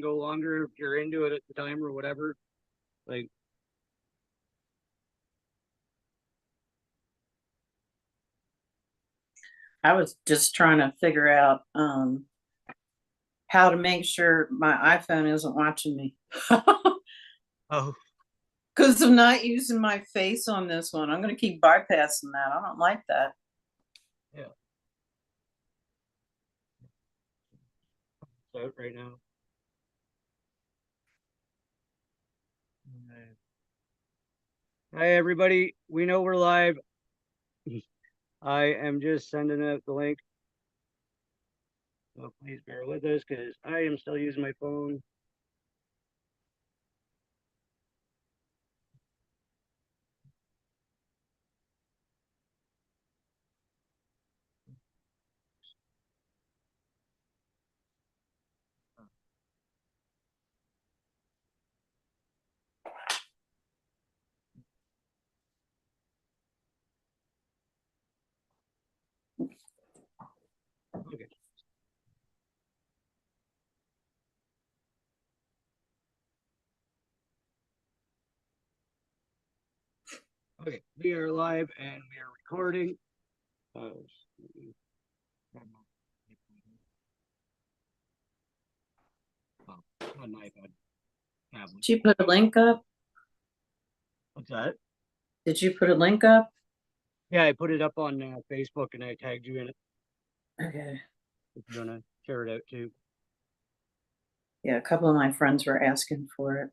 can go longer if you're into it at the time or whatever. Like, I was just trying to figure out how to make sure my iPhone isn't watching me. oh, Because I'm not using my face on this one. I'm going to keep bypassing that. I don't like that. yeah. It's out right now. Hi, everybody. We know we're live. I am just sending out the link. So please bear with us because I am still using my phone. Okay. Okay, we are live and we are recording. On my iPad tablet. Did you put a link up? What's that? Did you put a link up? Yeah, I put it up on Facebook and I tagged you in it. Okay. If you want to share it out too. Yeah, a couple of my friends were asking for it.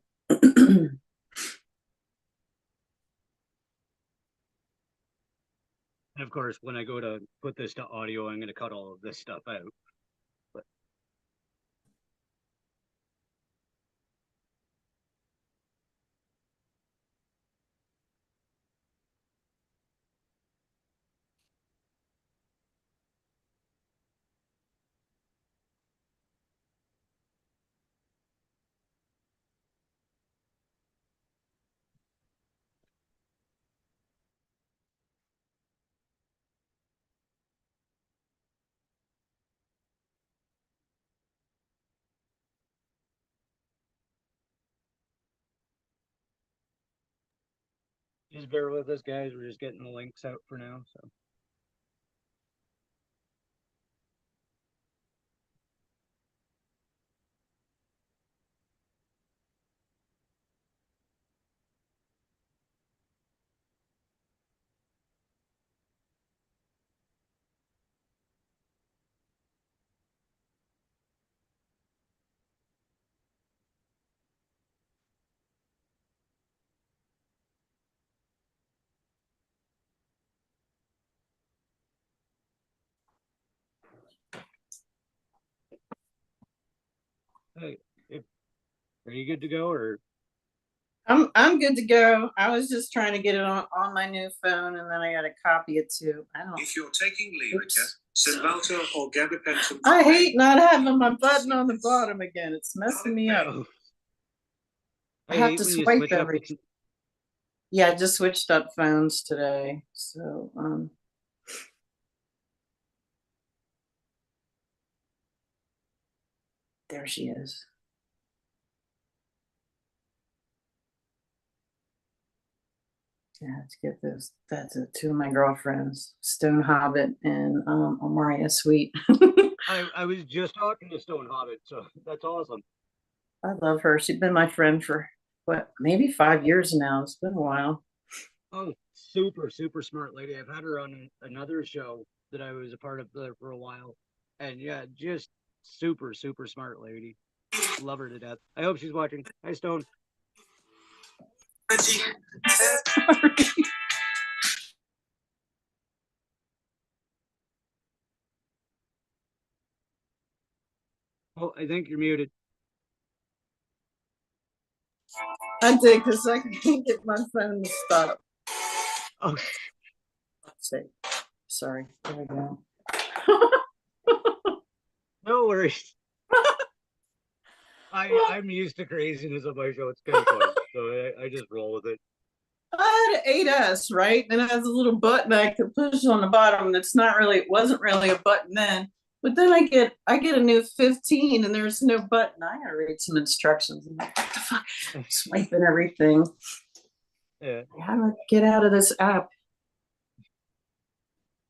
And of course, when I go to put this to audio, I'm going to cut all of this stuff out. But just bear with us, guys. We're just getting the links out for now. So. Hey, are you good to go or? I'm good to go. I was just trying to get it on my new phone and then I gotta copy it too. I don't. If you're taking Lyrica, Cymbalta or gabapentin. I hate not having my button on the bottom again. It's messing me up. I have to swipe everything. Yeah, I just switched up phones today. So there she is. Yeah, to get this. That's two of my girlfriends, Stone Hobbit and Omaria Sweet. I was just talking to Stone Hobbit, so that's awesome. I love her. She's been my friend for what, maybe 5 years now. It's been a while. Oh, super, super smart lady. I've had her on another show that I was a part of there for a while. And yeah, just super, super smart lady. Love her to death. I hope she's watching. Hi, Stone. Oh, I think you're muted. I did because I can't get my phone to stop. Oh, let's see. Sorry. There we go. No worries. I'm used to craziness on my show. It's kind of fun, so I just roll with it. I had an 8S, right? And it has a little button I could push on the bottom. That's not really, it wasn't really a button then. But then I get a new 15 and there's no button. I gotta read some instructions. I'm like, what the fuck? Swiping everything. Yeah. How do I get out of this app?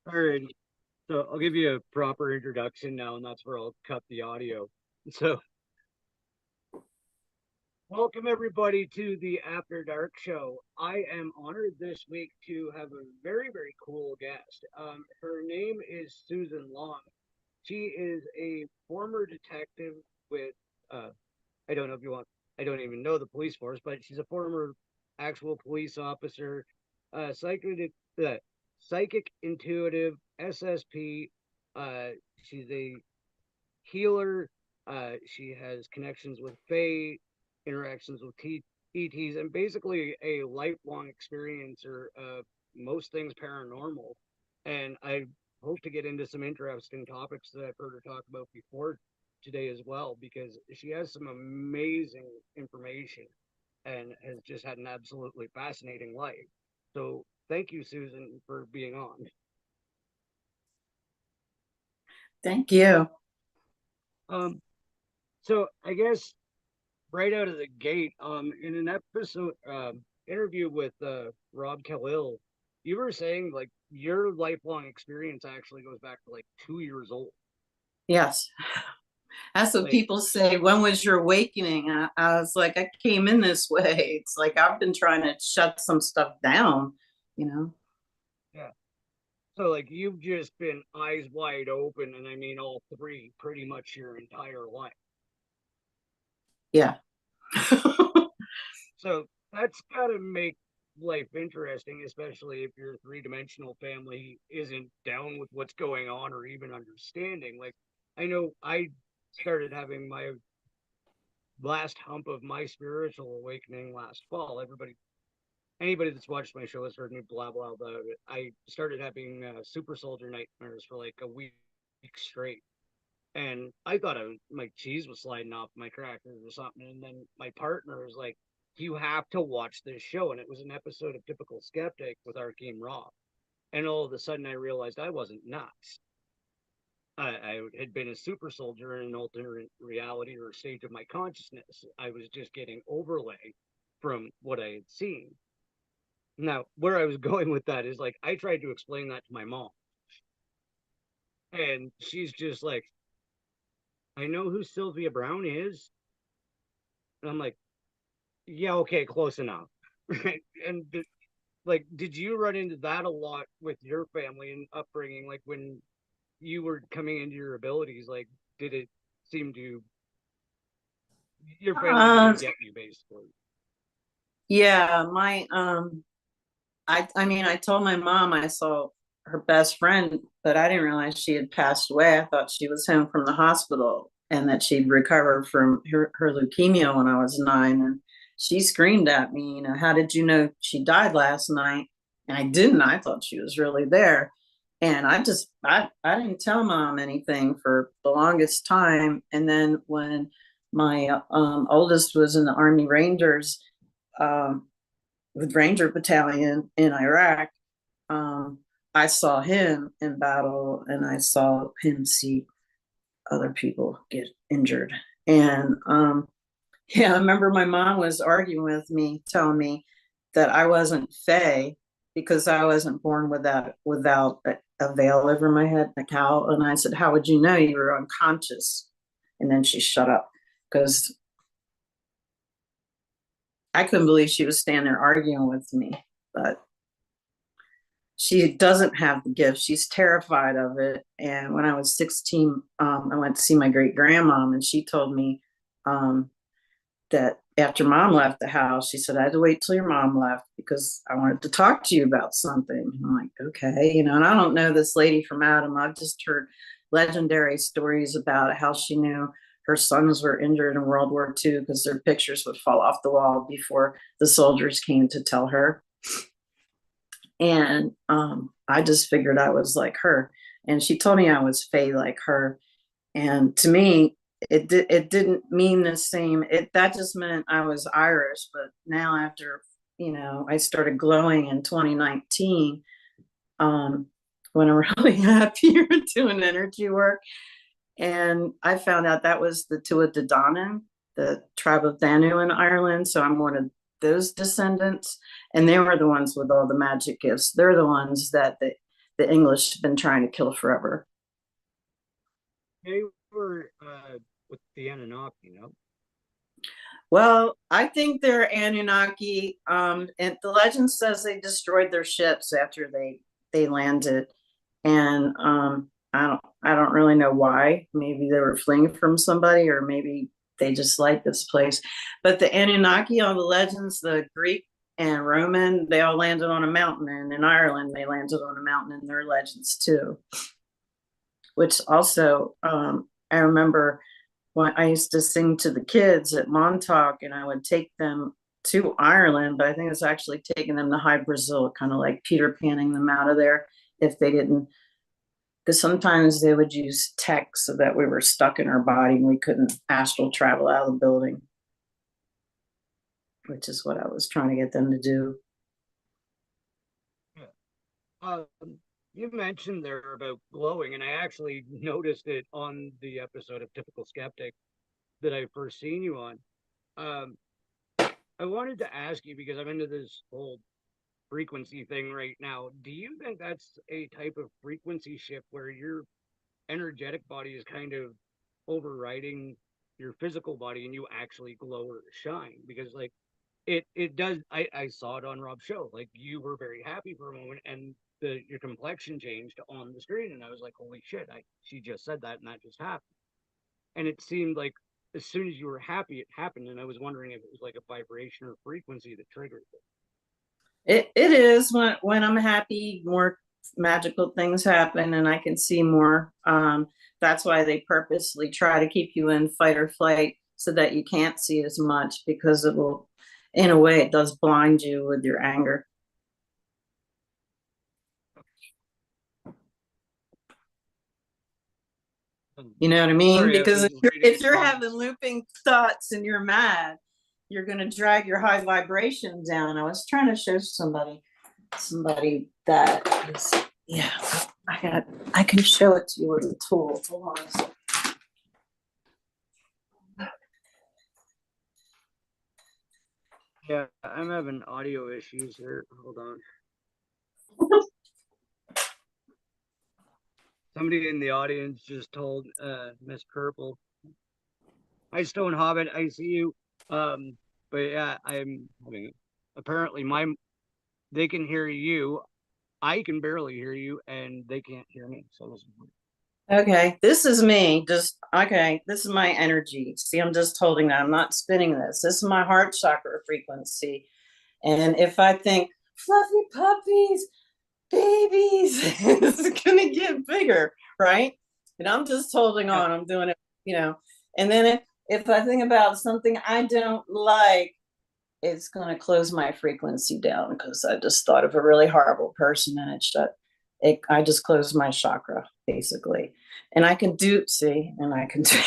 All right. So I'll give you a proper introduction now, and that's where I'll cut the audio. So welcome everybody to the After Dark show. I am honored this week to have a very, very cool guest. Her name is Susan Long. She is a former detective with, I don't know if you want, I don't even know the police force, but she's a former actual police officer, psychic, psychic intuitive, SSP. She's a healer. She has connections with faye, interactions with ETs, and basically a lifelong experiencer of most things paranormal. And I hope to get into some interesting topics that I've heard her talk about before today as well, because she has some amazing information and has just had an absolutely fascinating life. So thank you, Susan, for being on. Thank you. So I guess right out of the gate, in an episode interview with Rob Khalil, you were saying like your lifelong experience actually goes back to like 2 years old. Yes. That's what people say. When was your awakening? I was like, I came in this way. It's like I've been trying to shut some stuff down, you know? Yeah. So like you've just been eyes wide open, and I mean all three pretty much your entire life. Yeah. So that's gotta make life interesting, especially if your three-dimensional family isn't down with what's going on or even understanding. Like I know I started having my last hump of my spiritual awakening last fall. Anybody that's watched my show has heard me blah blah about it. I started having super soldier nightmares for like a week straight, and I thought my cheese was sliding off my crackers or something. And then my partner was like, "You have to watch this show," and it was an episode of Typical Skeptic with Arkeem Roth. And all of a sudden, I realized I wasn't nuts. I had been a super soldier in an alternate reality or stage of my consciousness. I was just getting overlay from what I had seen. Now, where I was going with that is like, I tried to explain that to my mom. And she's just like, I know who Sylvia Brown is. And I'm like, yeah, okay, close enough. And like, did you run into that a lot with your family and upbringing? Like when you were coming into your abilities, like, did it seem to your family didn't get you basically? Yeah, I mean, I told my mom I saw her best friend, but I didn't realize she had passed away. I thought she was home from the hospital and that she'd recovered from her leukemia when I was 9. And she screamed at me, you know, how did you know she died last night? And I didn't. I thought she was really there. And I didn't tell mom anything for the longest time. And then when my oldest was in the Army Rangers, with Ranger Battalion in Iraq, I saw him in battle and I saw him see other people get injured. And yeah, I remember my mom was arguing with me, telling me that I wasn't faye because I wasn't born without a veil over my head, a cowl. And I said, how would you know? You were unconscious. And then she shut up because I couldn't believe she was standing there arguing with me. But she doesn't have the gift. She's terrified of it. And when I was 16, I went to see my great grandmom, and she told me that after mom left the house, she said, I had to wait till your mom left because I wanted to talk to you about something. And I'm like, okay, you know, and I don't know this lady from Adam. I've just heard legendary stories about how she knew her sons were injured in World War II because their pictures would fall off the wall before the soldiers came to tell her. And I just figured I was like her. And she told me I was faye like her. And to me, it didn't mean the same. That just meant I was Irish. But now after, you know, I started glowing in 2019, when I'm really happy doing energy work. And I found out that was the Tuatha Danann, the tribe of Danu in Ireland. So I'm one of those descendants. And they were the ones with all the magic gifts. They're the ones that the English have been trying to kill forever. They were with the Anunnaki, you know. Well, I think they're Anunnaki. And the legend says they destroyed their ships after they landed. And I don't really know why. Maybe they were fleeing from somebody, or maybe they just like this place. But the Anunnaki, all the legends, the Greek and Roman, they all landed on a mountain. And in Ireland, they landed on a mountain in their legends too. Which also, I remember when I used to sing to the kids at Montauk, and I would take them to Ireland, but I think it's actually taking them to High Brazil, kind of like Peter Panning them out of there if they didn't, because sometimes they would use tech so that we were stuck in our body and we couldn't astral travel out of the building, which is what I was trying to get them to do. Um, you mentioned there about glowing, and I actually noticed it on the episode of Typical Skeptic that I first seen you on. Um, I wanted to ask you, because I'm into this whole frequency thing right now. Do you think that's a type of frequency shift where your energetic body is kind of overriding your physical body and you actually glow or shine? Because like it does. I saw it on Rob's show. Like you were very happy for a moment, and your complexion changed on the screen, and I was like, holy shit! She just said that, and that just happened. And it seemed like as soon as you were happy, it happened. And I was wondering if it was like a vibration or frequency that triggered it. It is when I'm happy, more magical things happen and I can see more. That's why they purposely try to keep you in fight or flight so that you can't see as much, because it will, in a way, it does blind you with your anger. You know what I mean? Sorry, I Because was if reading you're comments. having looping thoughts and you're mad, you're going to drag your high vibration down. I was trying to show somebody that is, yeah, I can show it to you with a tool. Hold on a second. Yeah, I'm having audio issues here. Hold on. Somebody in the audience just told Miss Purple, "Hi, Stone Hobbit, I see you." But yeah, I'm having apparently they can hear you. I can barely hear you, and they can't hear me. So this is weird. Okay, this is me. This is my energy. See, I'm just holding that. I'm not spinning this. This is my heart chakra frequency. And if I think fluffy puppies, babies, it's gonna get bigger, right? And I'm just holding on. I'm doing it, And then if I think about something I don't like, it's gonna close my frequency down because I just thought of a really horrible person and I just closed my chakra basically. And I can do and I can do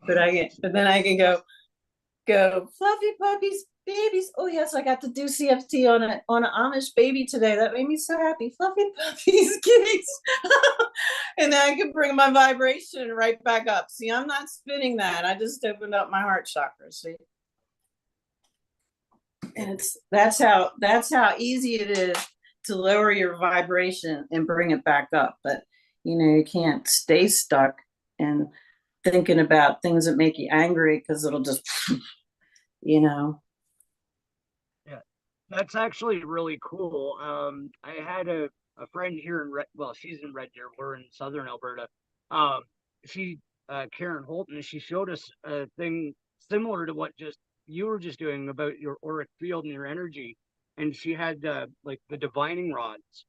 but then I can go fluffy puppies, babies. Oh yes, I got to do CFT on an Amish baby today. That made me so happy. Fluffy puppies, kitties. And then I can bring my vibration right back up. See, I'm not spinning that. I just opened up my heart chakra. See, and that's how easy it is to lower your vibration and bring it back up. But you can't stay stuck and thinking about things that make you angry, because it'll just Yeah, that's actually really cool. I had a friend here in she's in Red Deer. We're in southern Alberta. Um, she Karen Holton. She showed us a thing similar to what just you were just doing about your auric field and your energy. And she had like the divining rods,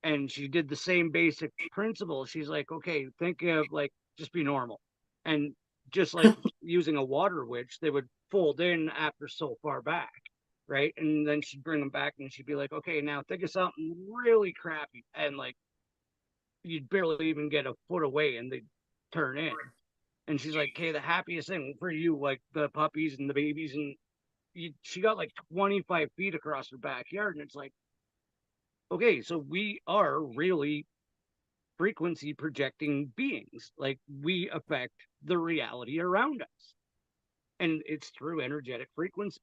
and she did the same basic principle. She's like, okay, think of like just be normal, and just like using a water witch, they would fold in after so far back, right? And then she'd bring them back, and she'd be like, okay, now think of something really crappy, and like you'd barely even get a foot away, and they'd turn in. And she's like, okay, the happiest thing for you, like the puppies and the babies, and she got like 25 feet across her backyard, and it's like, okay, so we are really frequency projecting beings. Like, we affect the reality around us, and it's through energetic frequency.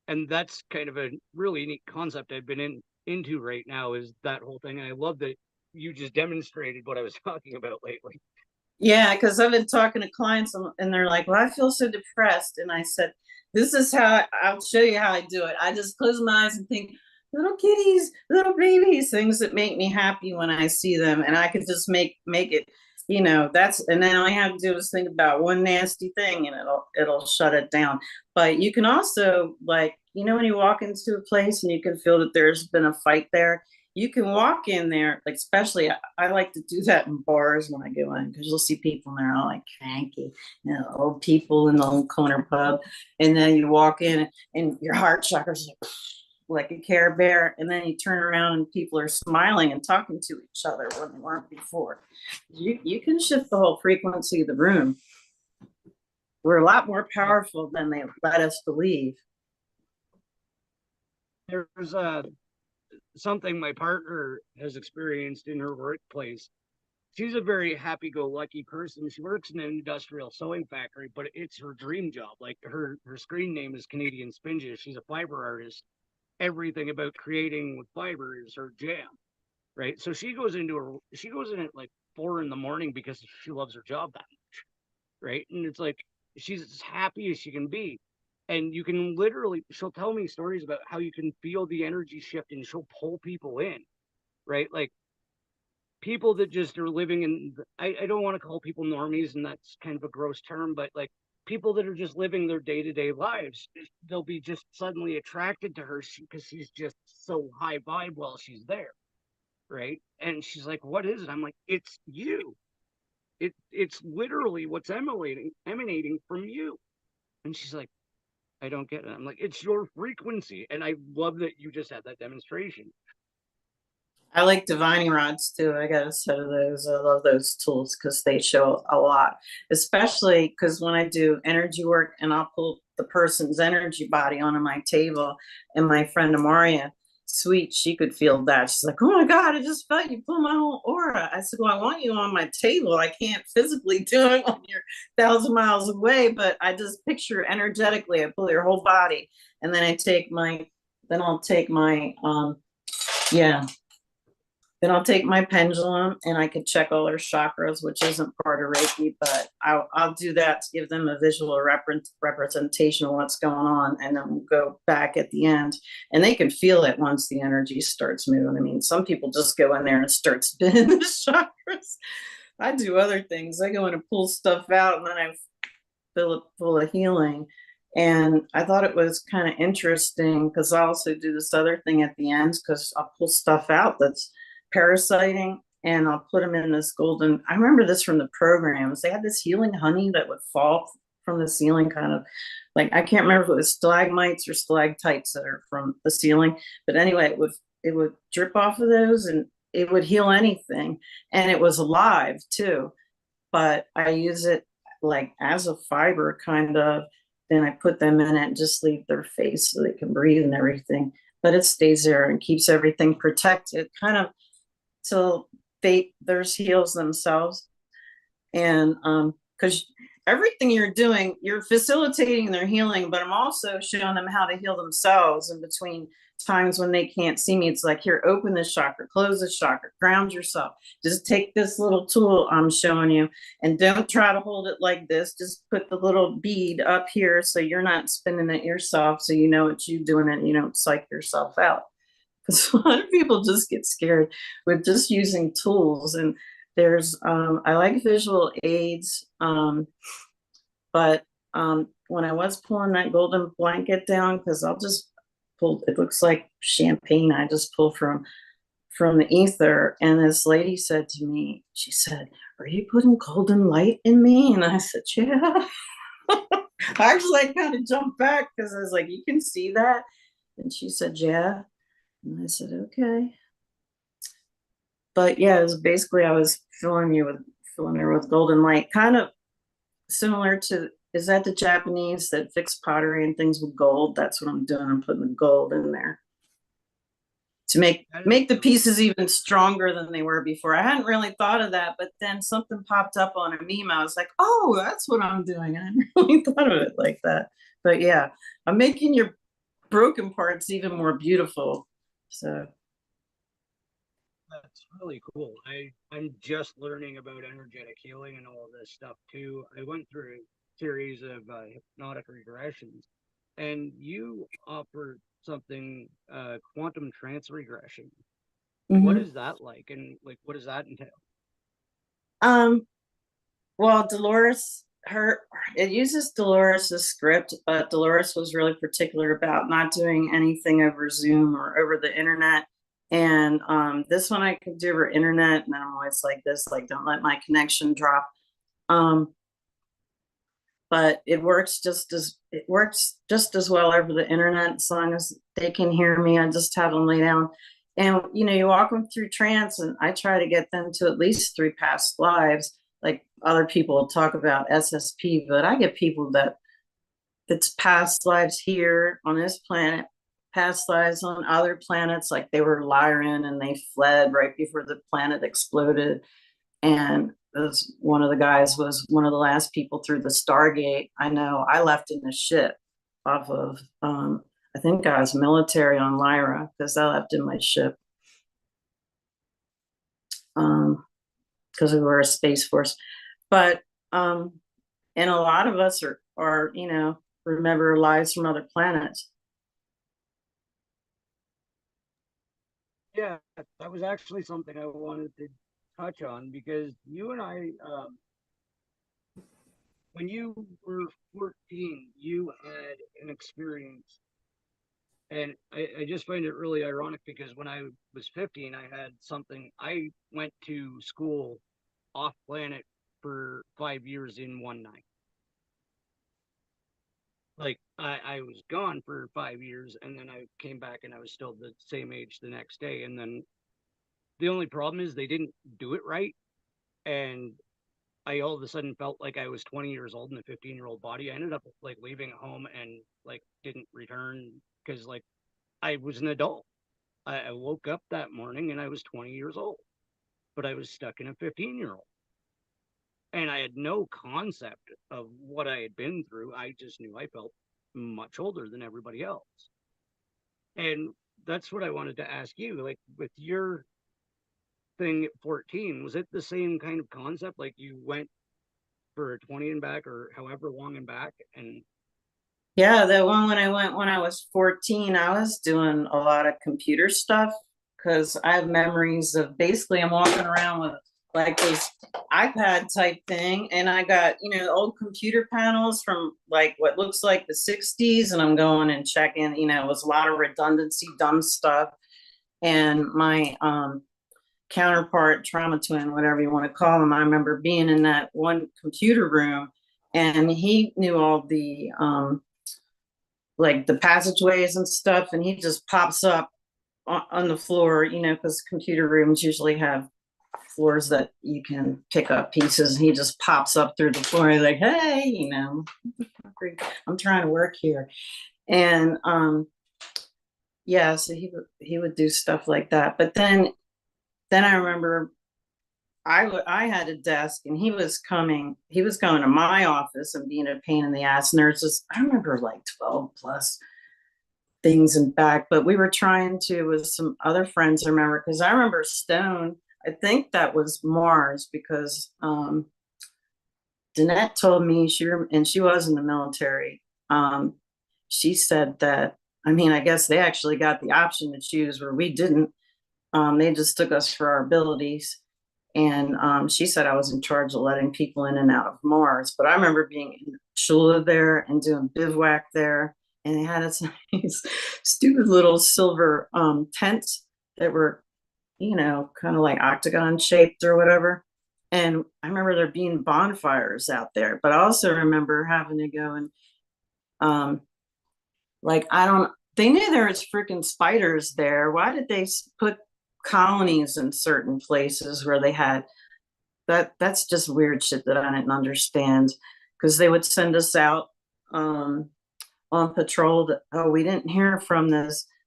And that's kind of a really neat concept I've been into right now, is that whole thing. And I love that you just demonstrated what I was talking about lately. Yeah, because I've been talking to clients and they're like, well, I feel so depressed. And I said, this is how I'll show you how I do it. I just close my eyes and think, little kitties, little babies, things that make me happy when I see them. And I could just make it, that's, and then all I have to do is think about one nasty thing and it'll shut it down. But you can also, like, when you walk into a place and you can feel that there's been a fight there, you can walk in there, like, especially I like to do that in bars when I go in, because you'll see people and they're all like cranky, old people in the old corner pub. And then you walk in and your heart chakra's like a Care Bear, and then you turn around and people are smiling and talking to each other when they weren't before. You can shift the whole frequency of the room. We're a lot more powerful than they let us believe. There's something my partner has experienced in her workplace. She's a very happy-go-lucky person. She works in an industrial sewing factory, but it's her dream job. Like, her screen name is Canadian Spinges. She's a fiber artist. Everything about creating with fiber is her jam, right? So she goes in at like 4 a.m. because she loves her job that much, right? And it's like, she's as happy as she can be. And you can literally, she'll tell me stories about how you can feel the energy shift and she'll pull people in, right? Like, people that just are living in, I don't want to call people normies, and that's kind of a gross term, but like, people that are just living their day-to-day lives, they'll be just suddenly attracted to her because she's just so high vibe while she's there, right? And she's like, what is it? I'm like, it's you. It's literally what's emanating from you. And she's like, I don't get it. I'm like, it's your frequency. And I love that you just had that demonstration. I like divining rods too. I got a set of those. I love those tools because they show a lot, especially because when I do energy work and I'll pull the person's energy body onto my table, and my friend Amaria, sweet, she could feel that. She's like, oh my God, I just felt you pull my whole aura. I said, well, I want you on my table. I can't physically do it when you're 1,000 miles away, but I just picture energetically. I pull your whole body, and then I'll take my, yeah. Then I'll take my pendulum and I could check all their chakras, which isn't part of Reiki, but I'll do that to give them a visual representation of what's going on. And then we'll go back at the end, and they can feel it once the energy starts moving. I mean, some people just go in there and start spinning the chakras. I do other things. I go in and pull stuff out, and then I fill it full of healing. And I thought it was kind of interesting because I also do this other thing at the end, because I'll pull stuff out that's parasiting, and I'll put them in this golden, I remember this from the programs. They had this healing honey that would fall from the ceiling, kind of like, I can't remember if it was stalagmites or stalactites that are from the ceiling, but anyway, it would drip off of those and it would heal anything. And it was alive too, but I use it like as a fiber, kind of. Then I put them in it and just leave their face so they can breathe and everything, but it stays there and keeps everything protected, kind of, till theirs heals themselves. And because everything you're doing, you're facilitating their healing, but I'm also showing them how to heal themselves in between times when they can't see me. It's like, here, open this chakra, close this chakra, ground yourself. Just take this little tool I'm showing you, and don't try to hold it like this. Just put the little bead up here so you're not spinning it yourself, so you know it's you doing it and you don't psych yourself out. Because a lot of people just get scared with just using tools. And there's, I like visual aids, but when I was pulling that golden blanket down, because I'll just pull, it looks like champagne, I just pull from the ether. And this lady said to me, she said, are you putting golden light in me? And I said, yeah. I actually kind of jumped back because I was like, you can see that? And she said, yeah. And I said, okay. But yeah, it was basically, I was filling her with golden light, kind of similar to, is that the Japanese that fix pottery and things with gold? That's what I'm doing. I'm putting the gold in there. to make That is make the so pieces even stronger than they were before. I hadn't really thought of that, but then something popped up on a meme. I was like, oh, that's what I'm doing. I hadn't really thought of it like that. But yeah, I'm making your broken parts even more beautiful. So That's really cool. I'm just learning about energetic healing and all of this stuff too. I went through a series of hypnotic regressions, and you offered something quantum trance regression. What mhm. is that like, and like what does that entail? um well, Dolores, her it uses Dolores's script, but Dolores was really particular about not doing anything over Zoom or over the internet. And this one I could do over internet, and I'm always like this, like don't let my connection drop. Um, but it works just as well over the internet as long as they can hear me. I just have them lay down, and you walk them through trance, and I try to get them to at least 3 past lives. Like other people talk about SSP, but I get people that's past lives here on this planet, past lives on other planets, like they were Lyran and they fled right before the planet exploded. And as one of the guys was one of the last people through the Stargate. I know I left in the ship off of I think I was military on Lyra because I left in my ship because we were a space force. But and a lot of us are remember lives from other planets. Yeah, that was actually something I wanted to touch on because you and I, when you were 14, you had an experience. And I just find it really ironic because when I was 15, I had something. I went to school off planet for 5 years in one night. Like I was gone for 5 years and then I came back and I was still the same age the next day. And then the only problem is they didn't do it right. And I all of a sudden felt like I was 20 years old in a 15-year-old body. I ended up like leaving home and like didn't return because like I was an adult. I woke up that morning and I was 20 years old, but I was stuck in a 15-year-old. And I had no concept of what I had been through. I just knew I felt much older than everybody else. And that's what I wanted to ask you. Like with your thing at 14, was it the same kind of concept? Like you went for a 20 and back or however long and back? And Yeah, that one when I went when I was 14, I was doing a lot of computer stuff because I have memories of basically I'm walking around with like this iPad type thing, and I got, old computer panels from like what looks like the 60s, and I'm going and checking, it was a lot of redundancy, dumb stuff. And my counterpart, trauma twin, whatever you want to call him, I remember being in that one computer room, and he knew all the like the passageways and stuff, and he just pops up on the floor, because computer rooms usually have floors that you can pick up pieces. And he just pops up through the floor. He's like, hey, I'm trying to work here. And yeah, so he would do stuff like that. But then I remember I had a desk, and he was coming to my office and being a pain in the ass. And there's just, I remember like 12 plus things in back, but we were trying to with some other friends, I remember, because I remember Stone, I think that was Mars, because Danette told me and she was in the military. She said that, I mean, I guess they actually got the option to choose where we didn't. They just took us for our abilities. And she said I was in charge of letting people in and out of Mars. But I remember being in Shula there and doing bivouac there. And they had us these stupid little silver tents that were, kind of like octagon shaped or whatever. And I remember there being bonfires out there. But I also remember having to go and, like, they knew there was freaking spiders there. Why did they put colonies in certain places where they had that's just weird shit that I didn't understand, because they would send us out on patrol that, oh, we didn't hear from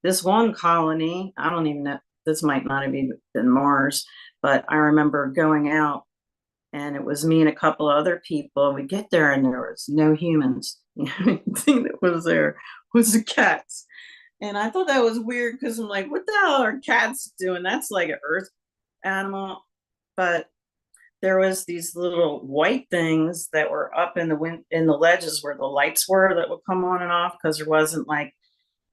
this one colony, I don't even know, this might not have even been Mars, but I remember going out and it was me and a couple of other people. We get there and there was no humans. The only thing that was there was the cats. And I thought that was weird because I'm like, what the hell are cats doing? That's like an earth animal. But there was these little white things that were up in the wind in the ledges where the lights were that would come on and off because there wasn't like,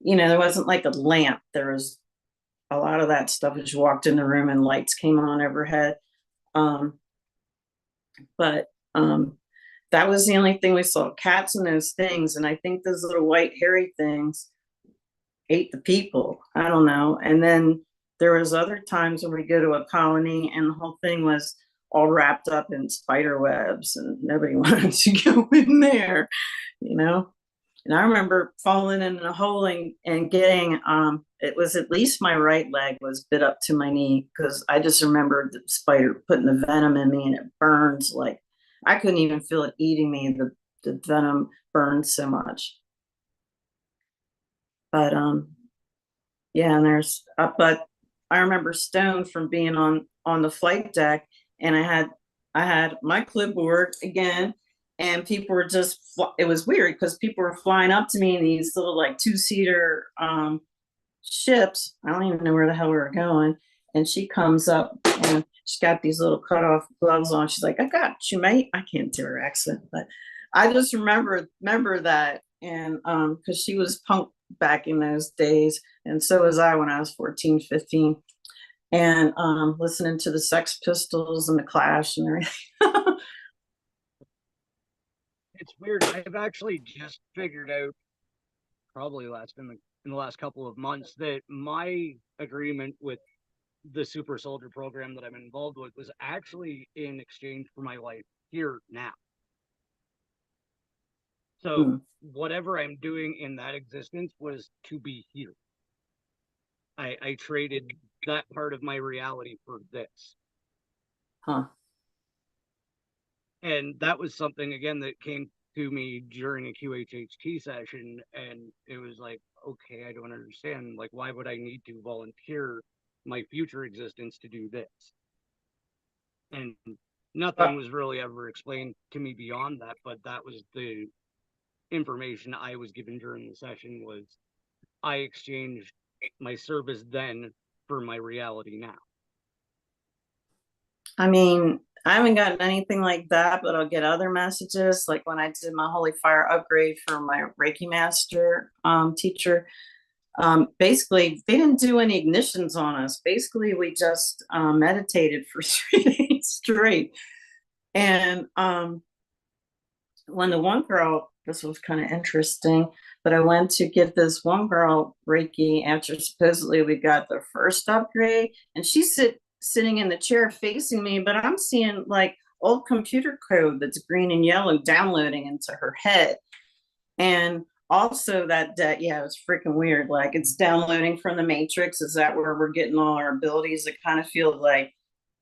there wasn't like a lamp. There was a lot of that stuff as you walked in the room and lights came on overhead. Um, but that was the only thing we saw, cats and those things. And I think those little white hairy things ate the people. I don't know. And then there was other times when we go to a colony and the whole thing was all wrapped up in spider webs and nobody wanted to go in there, you know. And I remember falling in a hole and getting it was at least my right leg was bit up to my knee because I just remember the spider putting the venom in me and it burns like I couldn't even feel it eating me. The venom burned so much. But yeah, and but I remember stoned from being on the flight deck, and I had my clipboard again, and people were it was weird because people were flying up to me in these little like two-seater ships. I don't even know where the hell we were going. And she comes up and she got these little cut off gloves on. She's like, I got you, mate. I can't do her accent, but I just remember that. And because she was punk back in those days, and so was I when I was 14, 15. And listening to the Sex Pistols and the Clash and everything. It's weird. I've actually just figured out, probably in the last couple of months, that my agreement with the super soldier program that I'm involved with was actually in exchange for my life here now. So whatever I'm doing in that existence was to be here. I traded that part of my reality for this. Huh. And that was something, again, that came to me during a QHHT session. And it was like, okay, I don't understand. Like, why would I need to volunteer my future existence to do this? And nothing was really ever explained to me beyond that. But that was the information I was given during the session, was I exchanged my service then for my reality now. I mean, I haven't gotten anything like that, but I'll get other messages. Like when I did my Holy Fire upgrade for my Reiki Master teacher, basically they didn't do any ignitions on us. Basically, we just meditated for 3 days straight. And when the one girl, this was kind of interesting, but I went to get this one girl Reiki after supposedly we got the first upgrade, and she's sitting in the chair facing me, but I'm seeing like old computer code that's green and yellow downloading into her head. And also yeah, it's freaking weird. Like it's downloading from the Matrix. Is that where we're getting all our abilities? It kind of feels like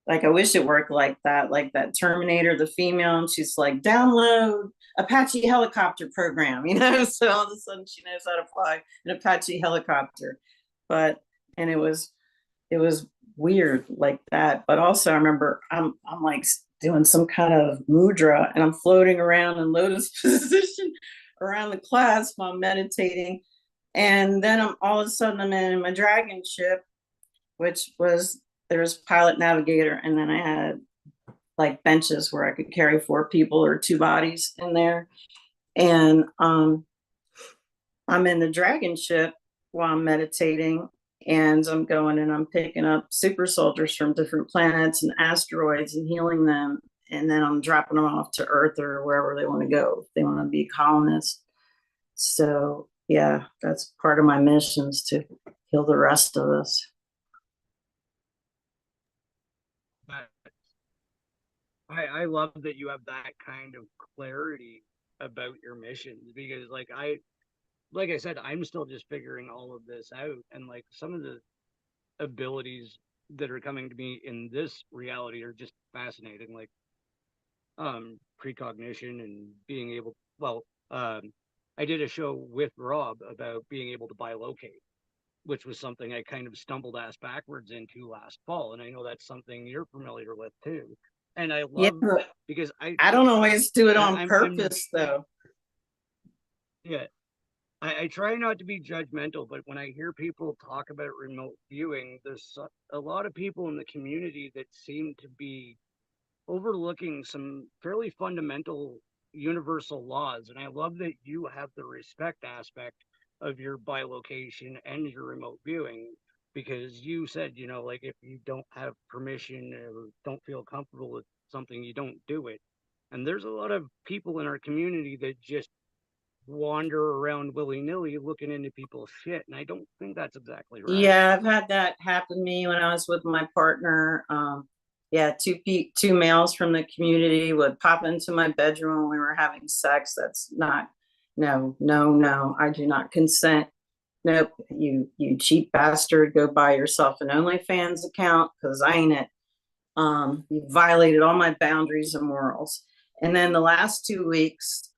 I wish it worked like that Terminator, the female, and she's like, download Apache helicopter program, so all of a sudden she knows how to fly an Apache helicopter. And it was weird like that. But also I remember I'm like doing some kind of mudra and I'm floating around in lotus position around the class while I'm meditating. And then all of a sudden I'm in my dragon ship, which was, there was pilot navigator, and then I had like benches where I could carry 4 people or 2 bodies in there. And I'm in the dragon ship while I'm meditating, and I'm going and I'm picking up super soldiers from different planets and asteroids and healing them. And then I'm dropping them off to Earth or wherever they want to go. If they want to be colonists. So yeah, that's part of my missions, to heal the rest of us. I love that you have that kind of clarity about your missions, because like I said, I'm still just figuring all of this out, and like some of the abilities that are coming to me in this reality are just fascinating, like precognition and being able, I did a show with Rob about being able to bilocate, which was something I kind of stumbled ass backwards into last fall. And I know that's something you're familiar with too. And I Yeah, love but because I don't always do it on I'm purpose though. yeah, I try not to be judgmental, but when I hear people talk about remote viewing, there's a lot of people in the community that seem to be overlooking some fairly fundamental universal laws. And I love that you have the respect aspect of your bilocation and your remote viewing, because you said, you know, like if you don't have permission or don't feel comfortable with something, you don't do it. And there's a lot of people in our community that just wander around willy-nilly looking into people's shit, and I don't think that's exactly right. Yeah, I've had that happen to me when I was with my partner. Yeah, two males from the community would pop into my bedroom when we were having sex. That's not, no, no, no. I do not consent. Nope, you cheap bastard. Go buy yourself an OnlyFans account because I ain't it. You violated all my boundaries and morals. And then the last 2 weeks,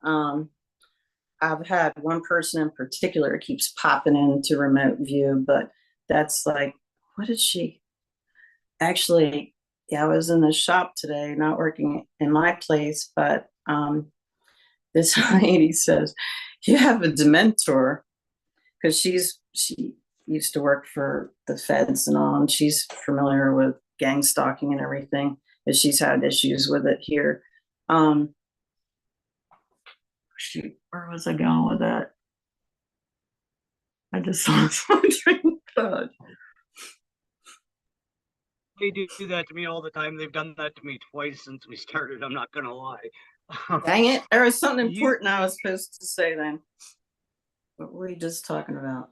I've had one person in particular keeps popping into remote view, but that's like, what did she actually? Yeah, I was in the shop today, not working in my place, but this lady says, "You have a dementor," because she used to work for the feds and all, and she's familiar with gang stalking and everything, and she's had issues with it here. Shoot, where was I going with that? I just lost my train of thought. They do that to me all the time. They've done that to me twice since we started. I'm not gonna lie. Dang it. There was something You important I was supposed to say then. What were you just talking about?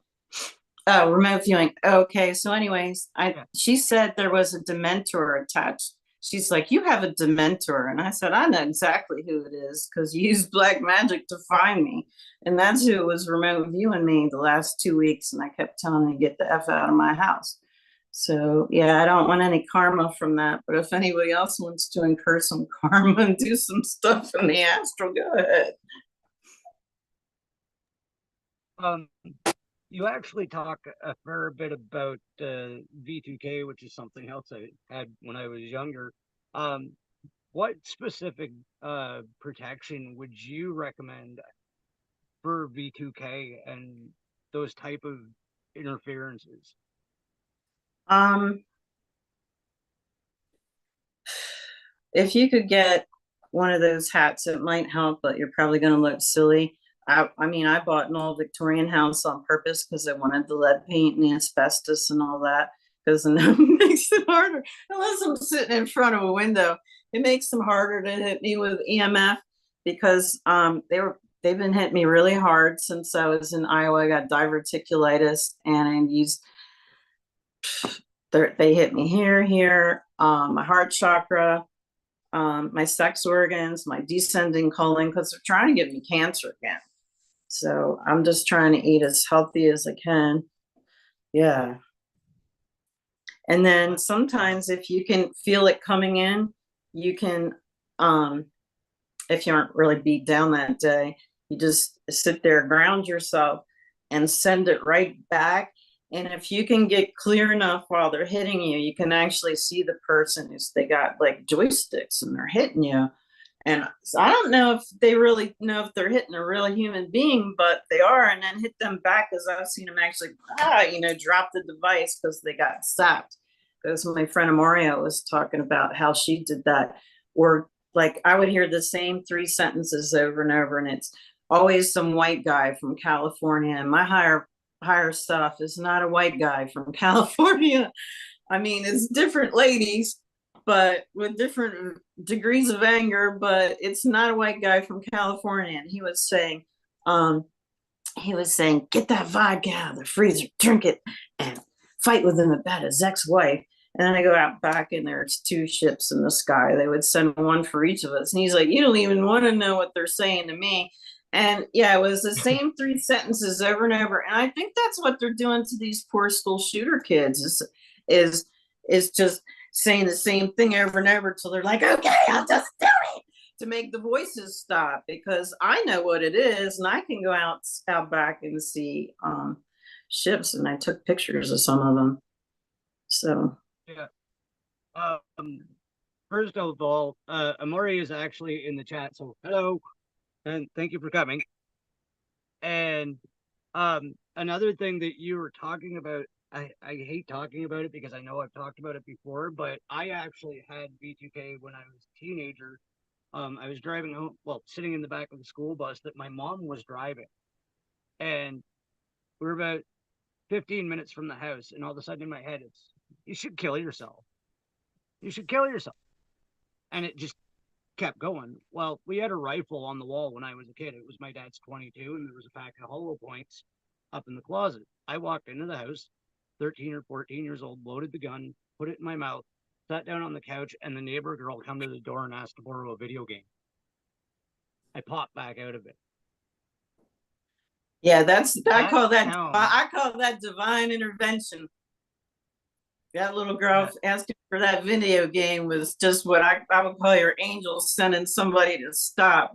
Oh, remote viewing. Okay. So, anyways, yeah. she said there was a dementor attached. She's like, "You have a dementor." And I said, "I know exactly who it is because you used black magic to find me." And that's who was remote viewing me the last 2 weeks. And I kept telling her to get the F out of my house. So, yeah, I don't want any karma from that. But if anybody else wants to incur some karma and do some stuff in the astral, go ahead. um you actually talk a fair bit about V2K, which is something else I had when I was younger. Um, what specific protection would you recommend for V2K and those type of interferences? Um, if you could get one of those hats, it might help, but you're probably going to look silly. I mean, I bought an old Victorian house on purpose because I wanted the lead paint and the asbestos and all that. Because it makes it harder. Unless I'm sitting in front of a window, it makes them harder to hit me with EMF because they've been hitting me really hard since I was in Iowa. I got diverticulitis and I used they hit me here, my heart chakra, my sex organs, my descending colon, because they're trying to give me cancer again. So I'm just trying to eat as healthy as I can. Yeah. And then sometimes if you can feel it coming in, you can, if you aren't really beat down that day, you just sit there, ground yourself, and send it right back. And if you can get clear enough while they're hitting you, you can actually see the person who's they got like joysticks and they're hitting you. And so I don't know if they really know if they're hitting a real human being, but they are, and then hit them back because I've seen them actually, drop the device because they got sapped. Because my friend Amaria was talking about how she did that, or like I would hear the same 3 sentences over and over, and it's always some white guy from California. And my higher stuff is not a white guy from California. I mean, it's different ladies, but with different degrees of anger, but it's not a white guy from California. And um, he was saying, get that vodka out of the freezer, drink it, and fight with him about his ex-wife. And then I go out back and there's 2 ships in the sky. They would send one for each of us. And he's like, you don't even want to know what they're saying to me. And yeah, it was the same 3 sentences over and over. And I think that's what they're doing to these poor school shooter kids is is just saying the same thing over and over until they're like, okay, I'll just do it, to make the voices stop, because I know what it is and I can go out back and see ships, and I took pictures of some of them. So Yeah. First of all, Amori is actually in the chat, so hello, and thank you for coming. And another thing that you were talking about, I hate talking about it because I know I've talked about it before, but I actually had B2K when I was a teenager. I was driving home, well, sitting in the back of the school bus that my mom was driving, and we were about 15 minutes from the house, and all of a sudden in my head, it's, you should kill yourself. You should kill yourself. And it just kept going. Well, we had a rifle on the wall when I was a kid. It was my dad's 22, and there was a pack of hollow points up in the closet. I walked into the house, 13 or 14 years old, loaded the gun, put it in my mouth, sat down on the couch, and the neighbor girl come to the door and asked to borrow a video game. I popped back out of it. yeah, I call that divine intervention. That little girl asking for that video game was just what I would call your angel sending somebody to stop,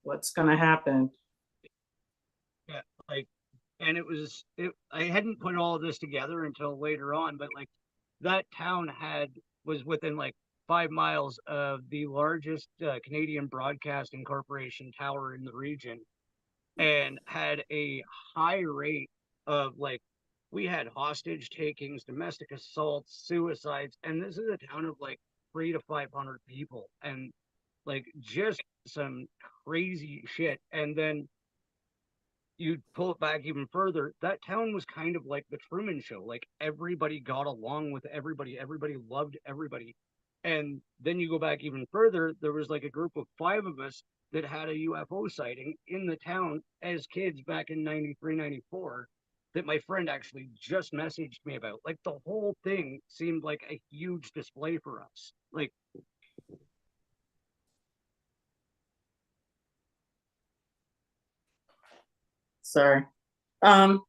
what's going to happen. Yeah, like, and I hadn't put all of this together until later on, but like that town was within like 5 miles of the largest Canadian broadcasting corporation tower in the region, and had a high rate of like, we had hostage takings, domestic assaults, suicides, and this is a town of like 300 to 500 people, and like just some crazy shit. And then you pull it back even further, that town was kind of like the Truman Show. Like everybody got along with everybody, everybody loved everybody. And then you go back even further, there was like a group of 5 of us that had a UFO sighting in the town as kids back in 93, 94, that my friend actually just messaged me about. Like the whole thing seemed like a huge display for us. Like, Sorry. no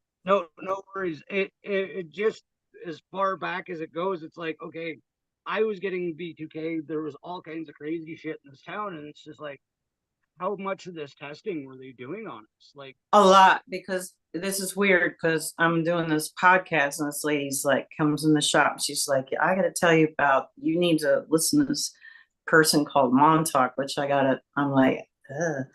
worries. It just, as far back as it goes, it's like, okay, I was getting B2K. There was all kinds of crazy shit in this town, and it's just like, how much of this testing were they doing on us? Like a lot, because this is weird, because I'm doing this podcast and this lady's like comes in the shop. She's like, I got to tell you about, you need to listen to this person called Montauk, which I'm like, ugh.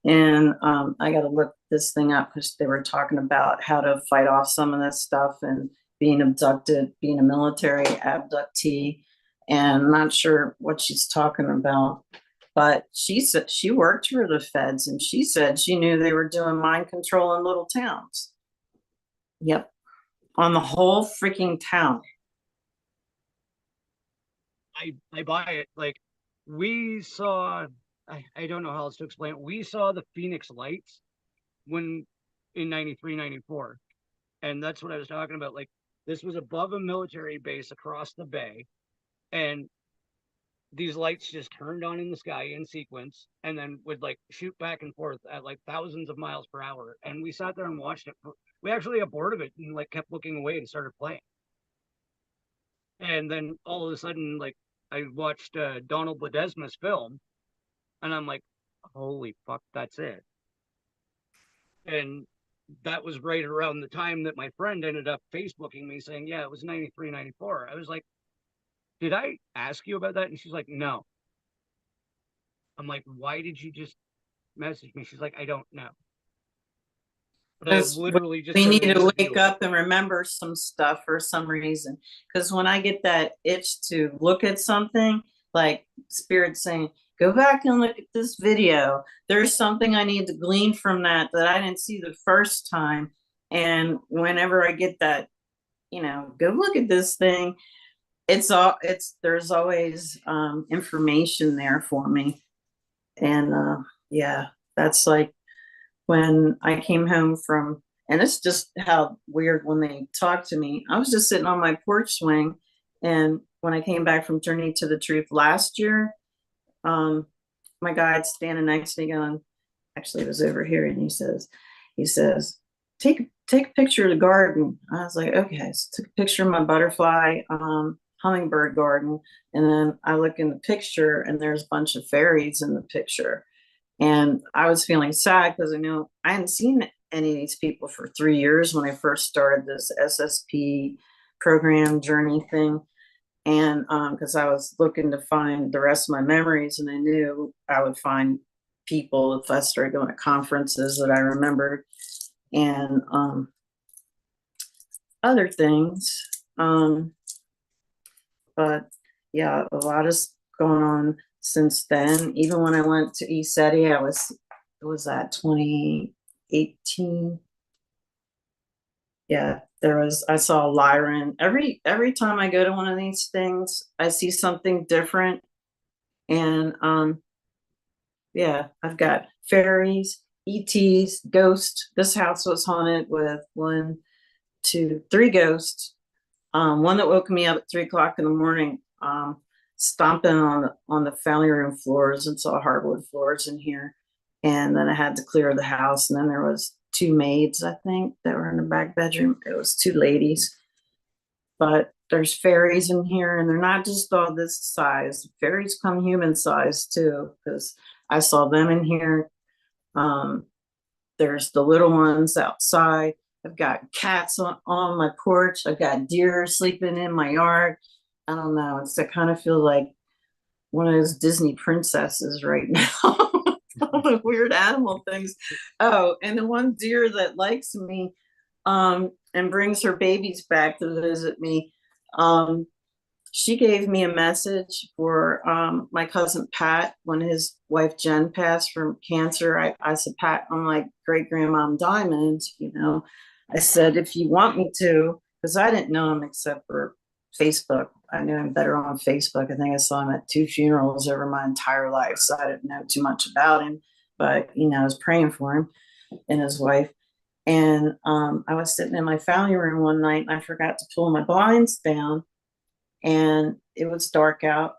And I got to look this thing up because they were talking about how to fight off some of this stuff and being abducted, being a military abductee. And I'm not sure what she's talking about, but she said she worked for the feds, and she said she knew they were doing mind control in little towns. Yep. On the whole freaking town. I buy it. Like we saw, I don't know how else to explain it. We saw the Phoenix lights when in 93, 94. And that's what I was talking about. Like this was above a military base across the bay, and these lights just turned on in the sky in sequence and then would like shoot back and forth at like thousands of miles per hour. And we sat there and watched it. We actually got bored of it and like kept looking away and started playing. And then all of a sudden, like I watched Donald Ledesma's film, and I'm like, holy fuck, that's it. And that was right around the time that my friend ended up Facebooking me saying, yeah, it was 93, 94. I was like, did I ask you about that? And she's like, no. I'm like, why did you just message me? She's like, I don't know. But I literally just we need to wake up and remember some stuff for some reason. Because when I get that itch to look at something, like Spirit saying, go back and look at this video. There's something I need to glean from that I didn't see the first time. And whenever I get that, go look at this thing, there's always information there for me. And yeah, that's like when I came home from, and it's just how weird when they talk to me. I was just sitting on my porch swing, and when I came back from Journey to the Truth last year, my guide's standing next to me going, actually it was over here, and he says, take a picture of the garden. I was like, okay. So took a picture of my butterfly hummingbird garden, and then I look in the picture and there's a bunch of fairies in the picture. And I was feeling sad because I knew I hadn't seen any of these people for 3 years when I first started this SSP program journey thing. And because I was looking to find the rest of my memories, and I knew I would find people if I started going to conferences that I remembered, and other things. But yeah, a lot is going on since then. Even when I went to ESETI, was that 2018? Yeah, I saw Lyran. Every time I go to one of these things, I see something different. And yeah, I've got fairies, ETs, ghosts. This house was haunted with 1, 2, 3 ghosts. One that woke me up at 3 o'clock in the morning, stomping on the family room floors, and saw hardwood floors in here. And then I had to clear the house. And then there was 2 maids, I think, that were in the back bedroom. It was 2 ladies. But there's fairies in here, and they're not just all this size. Fairies come human size too, because I saw them in here. There's the little ones outside. I've got cats on my porch. I've got deer sleeping in my yard. I don't know. I kind of feel like one of those Disney princesses right now. All the weird animal things. Oh, and the one deer that likes me and brings her babies back to visit me. She gave me a message for my cousin Pat when his wife Jen passed from cancer. I said, Pat, I'm like great grandmom Diamond, I said, if you want me to, because I didn't know him except for Facebook. I knew him better on Facebook. I think I saw him at 2 funerals over my entire life, so I didn't know too much about him. But I was praying for him and his wife. And I was sitting in my family room one night, and I forgot to pull my blinds down, and it was dark out,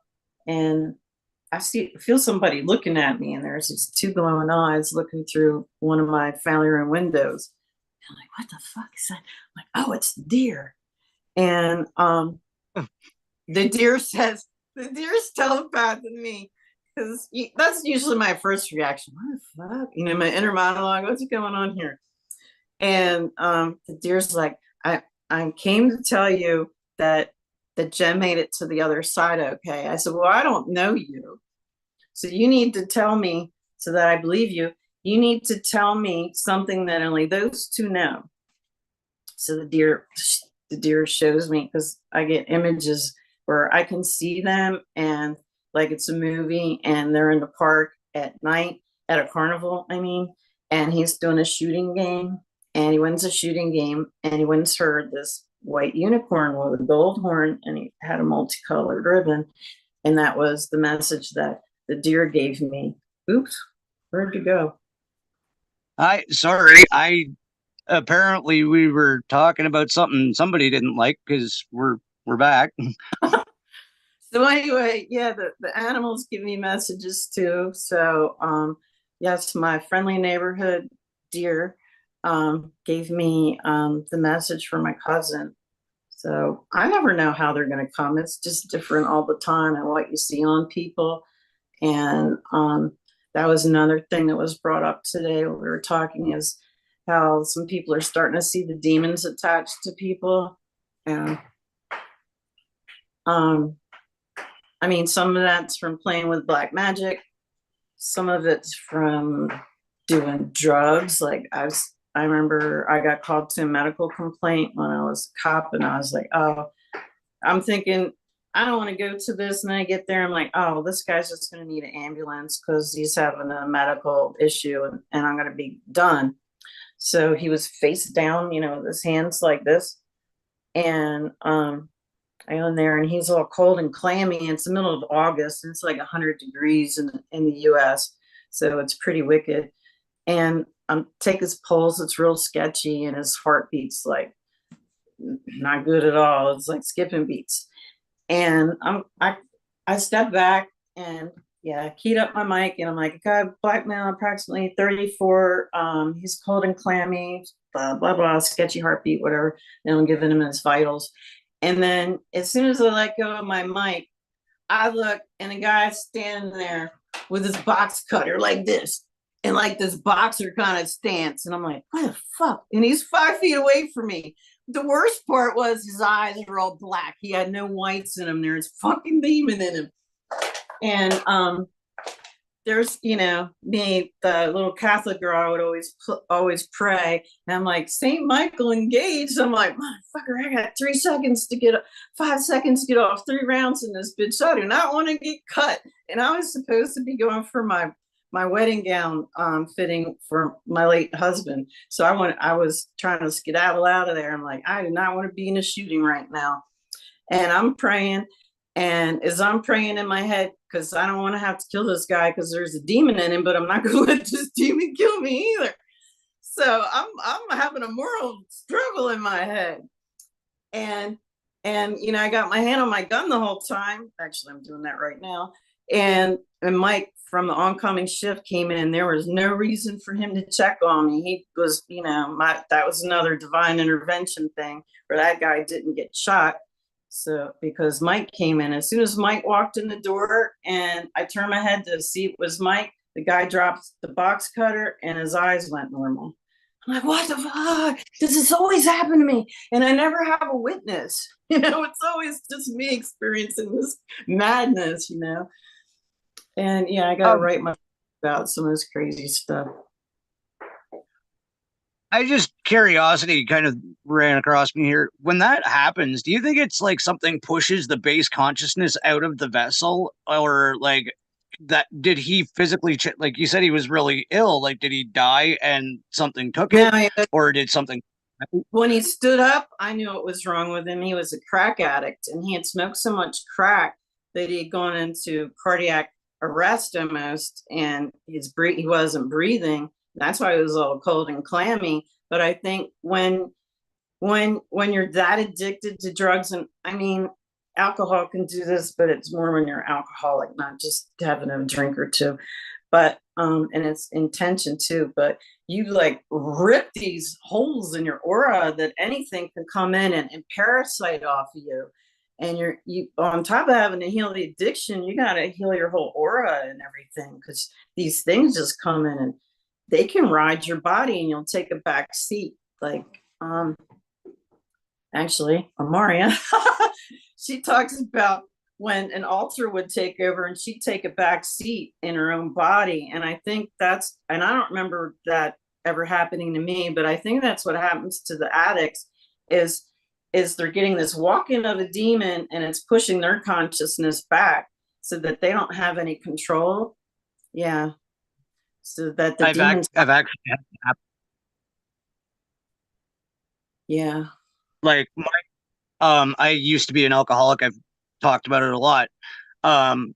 and I feel somebody looking at me, and there's these 2 glowing eyes looking through one of my family room windows. I'm like, what the fuck is that? I'm like, oh, it's the deer. And the deer's telepathing me, because that's usually my first reaction. What the fuck? My inner monologue, what's going on here? And the deer's like, I came to tell you that Jen made it to the other side, okay? I said, well, I don't know you. So you need to tell me, so that I believe you. You need to tell me something that only those 2 know. So the deer shows me, because I get images where I can see them, and like it's a movie, and they're in the park at night at a carnival, and he's doing a shooting game, and he wins a shooting game, and he wins her this white unicorn with a gold horn, and he had a multicolored ribbon, and that was the message that the deer gave me. Oops, where'd you go? Sorry, apparently we were talking about something somebody didn't like, because we're back. So anyway, yeah, the animals give me messages too. So yes, my friendly neighborhood deer gave me the message for my cousin. So I never know how they're going to come. It's just different all the time, and what you see on people. And that was another thing that was brought up today when we were talking, is how some people are starting to see the demons attached to people. And some of that's from playing with black magic. Some of it's from doing drugs. Like I remember I got called to a medical complaint when I was a cop, and I was like, oh, I'm thinking, I don't want to go to this. And then I get there, I'm like, oh, this guy's just going to need an ambulance because he's having a medical issue, and I'm going to be done. So he was face down, with his hands like this. And I go in there, and he's all cold and clammy. It's the middle of August, and it's like 100 degrees in the US. So it's pretty wicked. And take his pulse, it's real sketchy, and his heartbeat's like not good at all. It's like skipping beats. And I step back, and keyed up my mic, and I'm like, God, black male, approximately 34. He's cold and clammy, blah, blah, blah, sketchy heartbeat, whatever. And I'm giving him his vitals. And then as soon as I let go of my mic, I look, and a guy's standing there with his box cutter like this. in like this boxer kind of stance. And I'm like, what the fuck? And he's 5 feet away from me. The worst part was his eyes were all black. He had no whites in him. There's fucking demon in him. And there's, you know, me, the little Catholic girl, I would always pray. And I'm like, Saint Michael engaged. I'm like, motherfucker, I got 3 seconds to get 5 seconds to get off 3 rounds in this bitch. I do not want to get cut. And I was supposed to be going for my wedding gown fitting for my late husband. So I was trying to skedaddle out of there. I'm like, I do not want to be in a shooting right now. And I'm praying. And as I'm praying in my head, because I don't want to have to kill this guy because there's a demon in him, but I'm not going to let this demon kill me either. So I'm having a moral struggle in my head. And you know, I got my hand on my gun the whole time. Actually, I'm doing that right now. And Mike from the oncoming shift came in. There was no reason for him to check on me. He was, you know, that was another divine intervention thing where that guy didn't get shot. So because Mike came in, as soon as Mike walked in the door and I turned my head to see it was Mike, the guy dropped the box cutter and his eyes went normal. I'm like, what the fuck? This has always happened to me. And I never have a witness. You know, it's always just me experiencing this madness, you know. And yeah, I got to write my about some of this crazy stuff. I just curiosity kind of ran across me here. When that happens, do you think it's like something pushes the base consciousness out of the vessel, or like that? Did he physically like you said he was really ill? Like, did he die and something took it, or did something? When he stood up, I knew what was wrong with him. He was a crack addict, and he had smoked so much crack that he had gone into cardiac arrest almost, and he wasn't breathing. That's why it was all cold and clammy. But I think when you're that addicted to drugs, and I mean, alcohol can do this, but it's more when you're alcoholic, not just having a drink or two. But and it's intention too. But you like rip these holes in your aura that anything can come in and parasite off of you. And you on top of having to heal the addiction, you got to heal your whole aura and everything, because these things just come in and they can ride your body and you'll take a back seat. Like, actually, Amaria, she talks about when an altar would take over and she'd take a back seat in her own body. And I think and I don't remember that ever happening to me, but I think that's what happens to the addicts is they're getting this walk-in of a demon and it's pushing their consciousness back so that they don't have any control. Yeah. So that the demons. I've actually had that happen. Yeah. Like I used to be an alcoholic. I've talked about it a lot. Canadian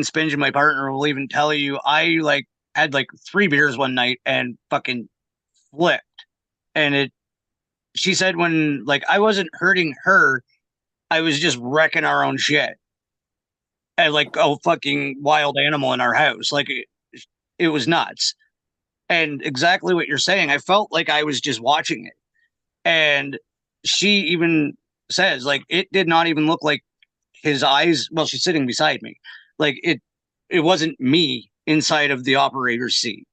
Spinge and my partner will even tell you I like had like 3 beers one night and fucking flipped. And she said when like I wasn't hurting her, I was just wrecking our own shit. And like a fucking wild animal in our house. Like it was nuts. And exactly what you're saying, I felt like I was just watching it. And she even says like it did not even look like his eyes. Well, she's sitting beside me. Like it wasn't me inside of the operator's seat.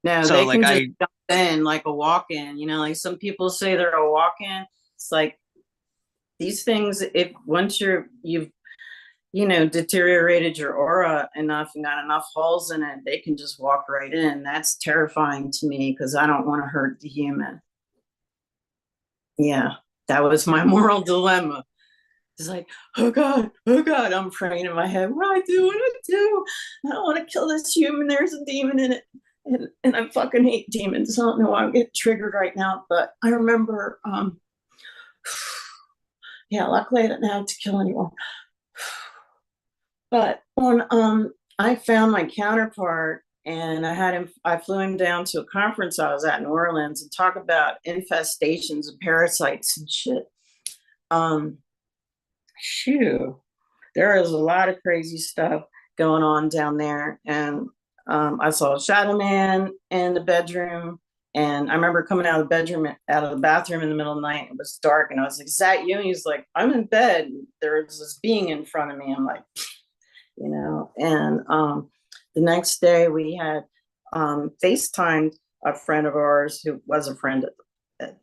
No, so they like can just jump in like a walk-in, you know, like some people say they're a walk-in. It's like these things, if once you've you know, deteriorated your aura enough and got enough holes in it, they can just walk right in. That's terrifying to me because I don't want to hurt the human. Yeah, that was my moral dilemma. It's like, oh God, I'm praying in my head, what do I do? I don't want to kill this human. There's a demon in it. And I fucking hate demons. I don't know why I'm getting triggered right now, but I remember, yeah, luckily I didn't have to kill anyone. But when I found my counterpart and I flew him down to a conference I was at in New Orleans and talk about infestations of parasites and shit. There is a lot of crazy stuff going on down there. And I saw a shadow man in the bedroom. And I remember coming out of the bathroom in the middle of the night. It was dark. And I was like, is that you? And he's like, I'm in bed. There was this being in front of me. I'm like, you know, and the next day we had FaceTimed a friend of ours who was a friend at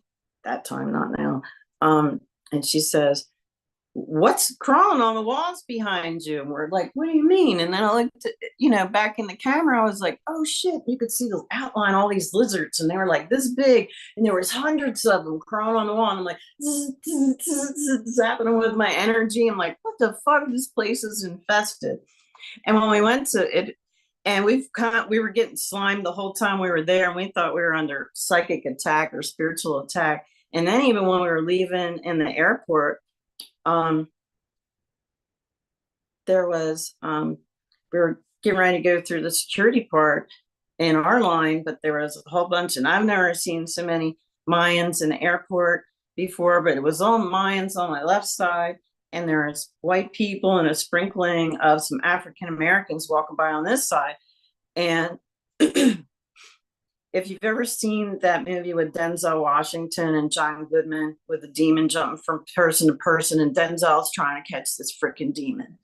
that time, not now. And she says, "What's crawling on the walls behind you?" And we're like, "What do you mean?" And then I looked at, back in the camera, I was like, "Oh shit, you could see the outline, all these lizards, and they were like this big, and there was hundreds of them crawling on the wall." And I'm like, "It's happening with my energy." I'm like, "What the fuck? This place is infested." And when we went to it, and we were getting slimed the whole time we were there, and we thought we were under psychic attack or spiritual attack. And then even when we were leaving in the airport, there was we were getting ready to go through the security part in our line, but there was a whole bunch, and I've never seen so many Mayans in the airport before, but it was all Mayans on my left side, and there was white people and a sprinkling of some African Americans walking by on this side. And if you've ever seen that movie with Denzel Washington and John Goodman with the demon jumping from person to person, and Denzel's trying to catch this freaking demon.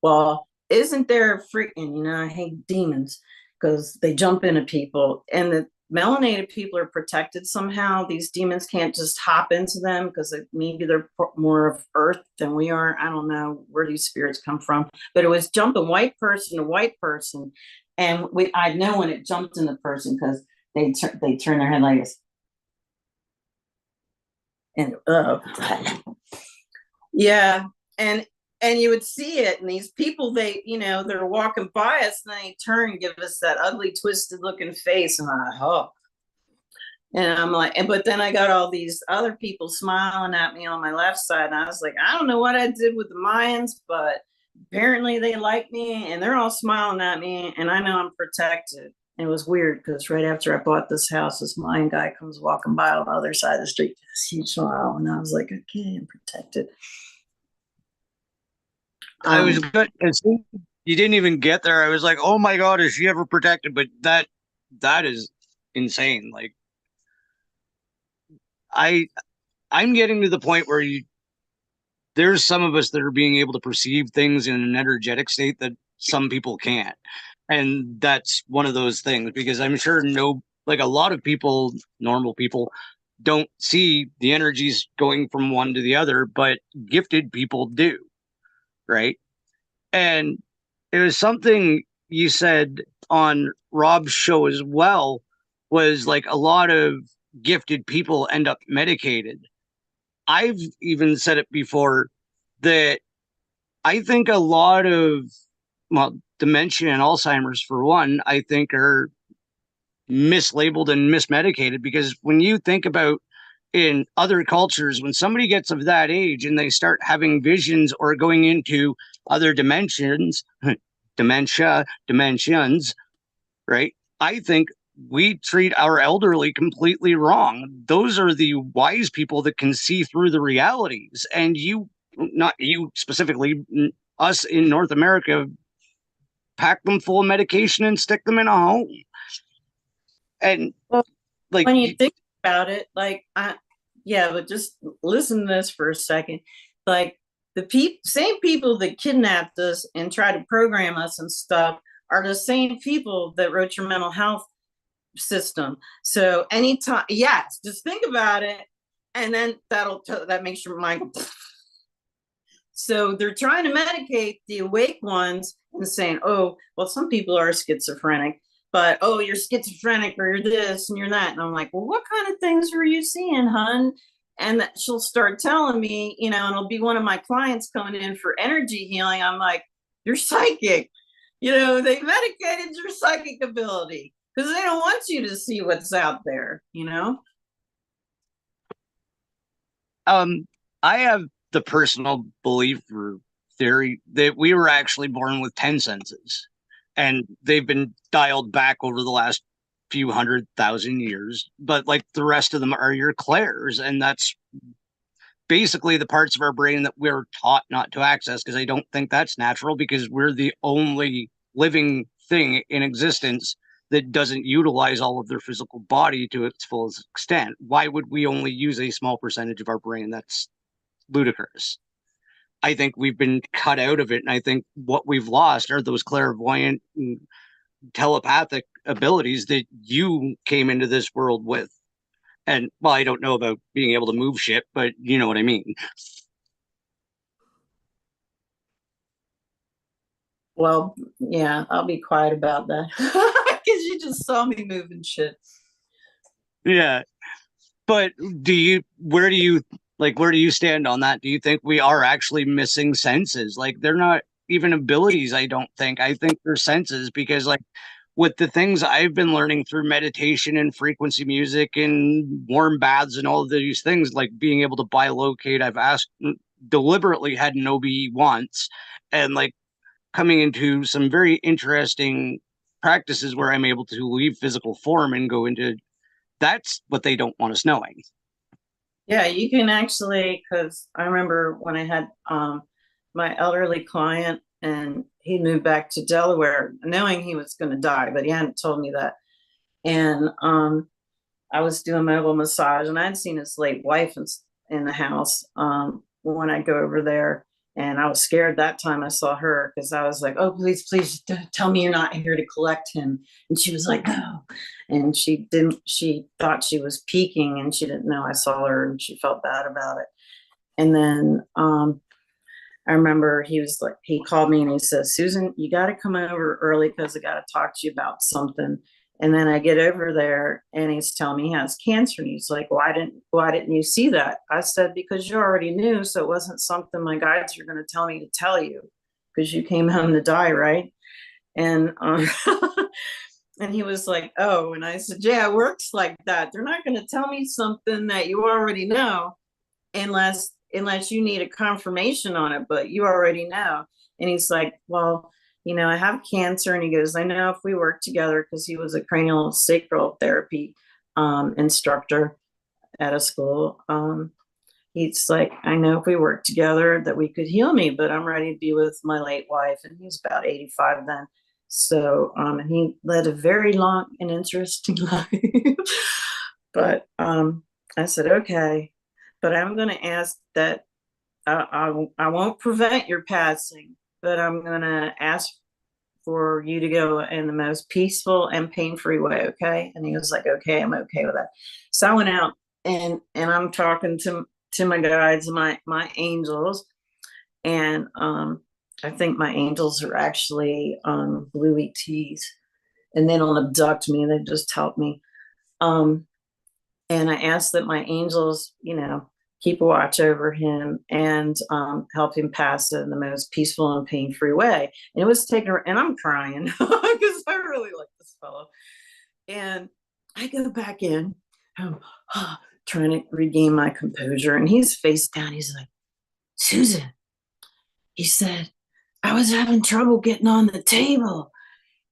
Well, isn't there a freaking, I hate demons because they jump into people, and the melanated people are protected somehow. These demons can't just hop into them because maybe they're more of earth than we are. I don't know where these spirits come from, but it was jumping white person to white person. And I'd know when it jumped in the person because they turn their head like this. And yeah, and you would see it, and these people, they're walking by us, and they turn and give us that ugly, twisted looking face, and I'm like, but then I got all these other people smiling at me on my left side, and I was like, I don't know what I did with the Mayans, but apparently they like me, and they're all smiling at me, and I know I'm protected. And it was weird because right after I bought this house, this Mayan guy comes walking by on the other side of the street, this huge smile, and I was like, okay, I'm protected. I was good. As soon as you didn't even get there, I was like, "Oh my god, is she ever protected?" But that is insane. Like, I'm getting to the point where there's some of us that are being able to perceive things in an energetic state that some people can't, and that's one of those things, because I'm sure like a lot of people, normal people, don't see the energies going from one to the other, but gifted people do, right? And it was something you said on Rob's show as well, was like a lot of gifted people end up medicated. I've even said it before that I think a lot of, well, dementia and Alzheimer's, for one, I think are mislabeled and mismedicated, because when you think about in other cultures, when somebody gets of that age and they start having visions or going into other dimensions, dimensions, right? I think we treat our elderly completely wrong. Those are the wise people that can see through the realities. And not you specifically, us in North America, pack them full of medication and stick them in a home. And like, when you think about it, like, but just listen to this for a second. Like, the same people that kidnapped us and tried to program us and stuff are the same people that wrote your mental health system. So anytime, yes, just think about it, and then that makes your mind go. So they're trying to medicate the awake ones and saying, oh, well, some people are schizophrenic, but oh, you're schizophrenic or you're this and you're that. And I'm like, well, what kind of things were you seeing, hun? And that she'll start telling me, and it'll be one of my clients coming in for energy healing. I'm like, you're psychic. They medicated your psychic ability because they don't want you to see what's out there, I have the personal belief or theory that we were actually born with 10 senses, and they've been dialed back over the last few 100,000 years, but like the rest of them are your clairs, and that's basically the parts of our brain that we're taught not to access, because I don't think that's natural, because we're the only living thing in existence that doesn't utilize all of their physical body to its fullest extent. Why would we only use a small percentage of our brain? That's ludicrous. I think we've been cut out of it, and I think what we've lost are those clairvoyant telepathic abilities that you came into this world with. And well, I don't know about being able to move shit, but you know what I mean. Well, yeah, I'll be quiet about that because you just saw me moving shit. Yeah. But where do you stand on that? Do you think we are actually missing senses? Like they're not even abilities, I don't think. I think they're senses because like with the things I've been learning through meditation and frequency music and warm baths and all of these things, like being able to bilocate, I've asked deliberately had an OBE once and like coming into some very interesting practices where I'm able to leave physical form and go into that's what they don't want us knowing. Yeah, you can actually, because I remember when I had my elderly client and he moved back to Delaware, knowing he was going to die, but he hadn't told me that. And I was doing mobile massage, and I'd seen his late wife in the house when I go over there. And I was scared that time I saw her because I was like, "Oh, please, please tell me you're not here to collect him." And she was like, "No." And she didn't. She thought she was peeking, and she didn't know I saw her, and she felt bad about it. And then I remember he called me and he says, "Susan, you got to come over early because I got to talk to you about something." And then I get over there and he's telling me he has cancer. And he's like, why didn't you see that? I said, because you already knew. So it wasn't something my guides are going to tell me to tell you because you came home to die, right? And and he was like, oh, and I said, yeah, it works like that. They're not going to tell me something that you already know unless you need a confirmation on it, but you already know. And he's like, well, I have cancer. And he goes, I know if we work together, because he was a cranial sacral therapy instructor at a school. He's like, I know if we work together that we could heal me, but I'm ready to be with my late wife. And he's about 85 then. So, and he led a very long and interesting life. But I said, okay, but I'm going to ask that I won't prevent your passing, but I'm going to ask for you to go in the most peaceful and pain-free way. Okay. And he was like, okay, I'm okay with that. So I went out and I'm talking to my guides, my angels. And I think my angels are actually blue ETs, and they don't abduct me. They just help me. And I asked that my angels, keep a watch over him and help him pass it in the most peaceful and pain-free way. And it was taking, and I'm crying because I really like this fellow. And I go back in, I'm trying to regain my composure, and he's face down. He's like, Susan, he said, I was having trouble getting on the table.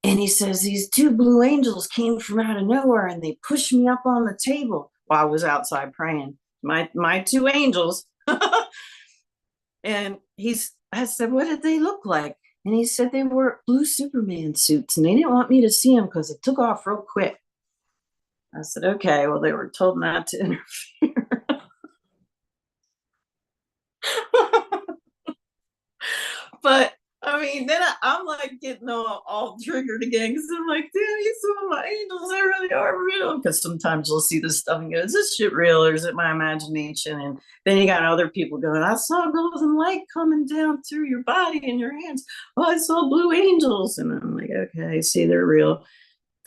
And he says, these two blue angels came from out of nowhere and they pushed me up on the table while I was outside praying. My two angels. And I said, what did they look like? And he said they wore blue Superman suits and they didn't want me to see them because it took off real quick. I said, okay, well, they were told not to interfere. But I mean, then I'm like getting all triggered again because I'm like, damn, these some of my angels, they really are real. Because sometimes you'll see this stuff and go, is this shit real or is it my imagination? And then you got other people going, I saw golden light coming down through your body and your hands. Oh, I saw blue angels. And I'm like, okay, see, they're real.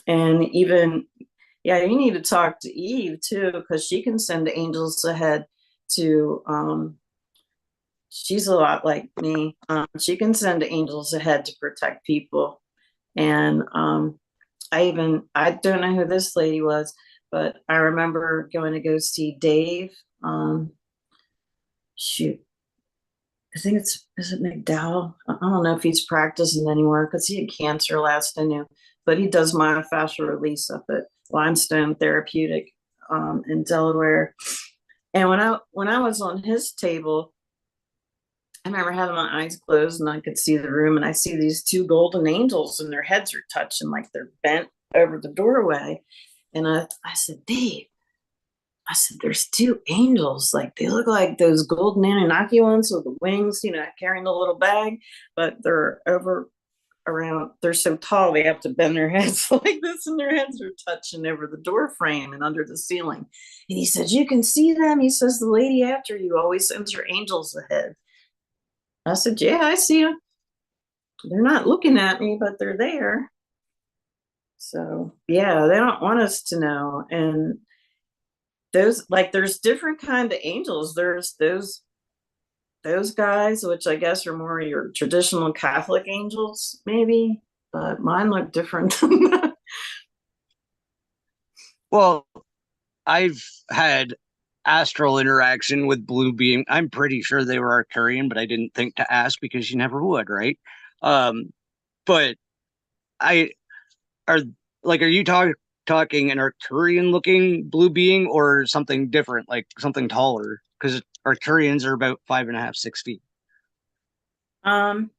And even, yeah, you need to talk to Eve too, because she can send angels ahead to, she's a lot like me. She can send angels ahead to protect people. And I don't know who this lady was, but I remember going to go see Dave. Shoot, I think is it McDowell? I don't know if he's practicing anymore because he had cancer last I knew, but he does myofascial release up at Limestone Therapeutic in Delaware. And when I was on his table, I remember having my eyes closed and I could see the room, and I see these two golden angels and their heads are touching, like they're bent over the doorway. And I said, Dave, I said, there's two angels. Like they look like those golden Anunnaki ones with the wings, carrying the little bag, but they're over around, they're so tall, they have to bend their heads like this, and their heads are touching over the door frame and under the ceiling. And he says, you can see them. He says, the lady after you always sends her angels ahead. I said, yeah, I see them. They're not looking at me, but they're there. So yeah, they don't want us to know. And those, like, there's different kind of angels. There's those guys, which I guess are more your traditional Catholic angels, maybe, but mine look different than that. Well, I've had astral interaction with blue being. I'm pretty sure they were Arcturian, but I didn't think to ask because you never would, right? But I are like, are you talking an Arcturian looking blue being or something different, like something taller? Because Arcturians are about 5.5, 6 feet. Um,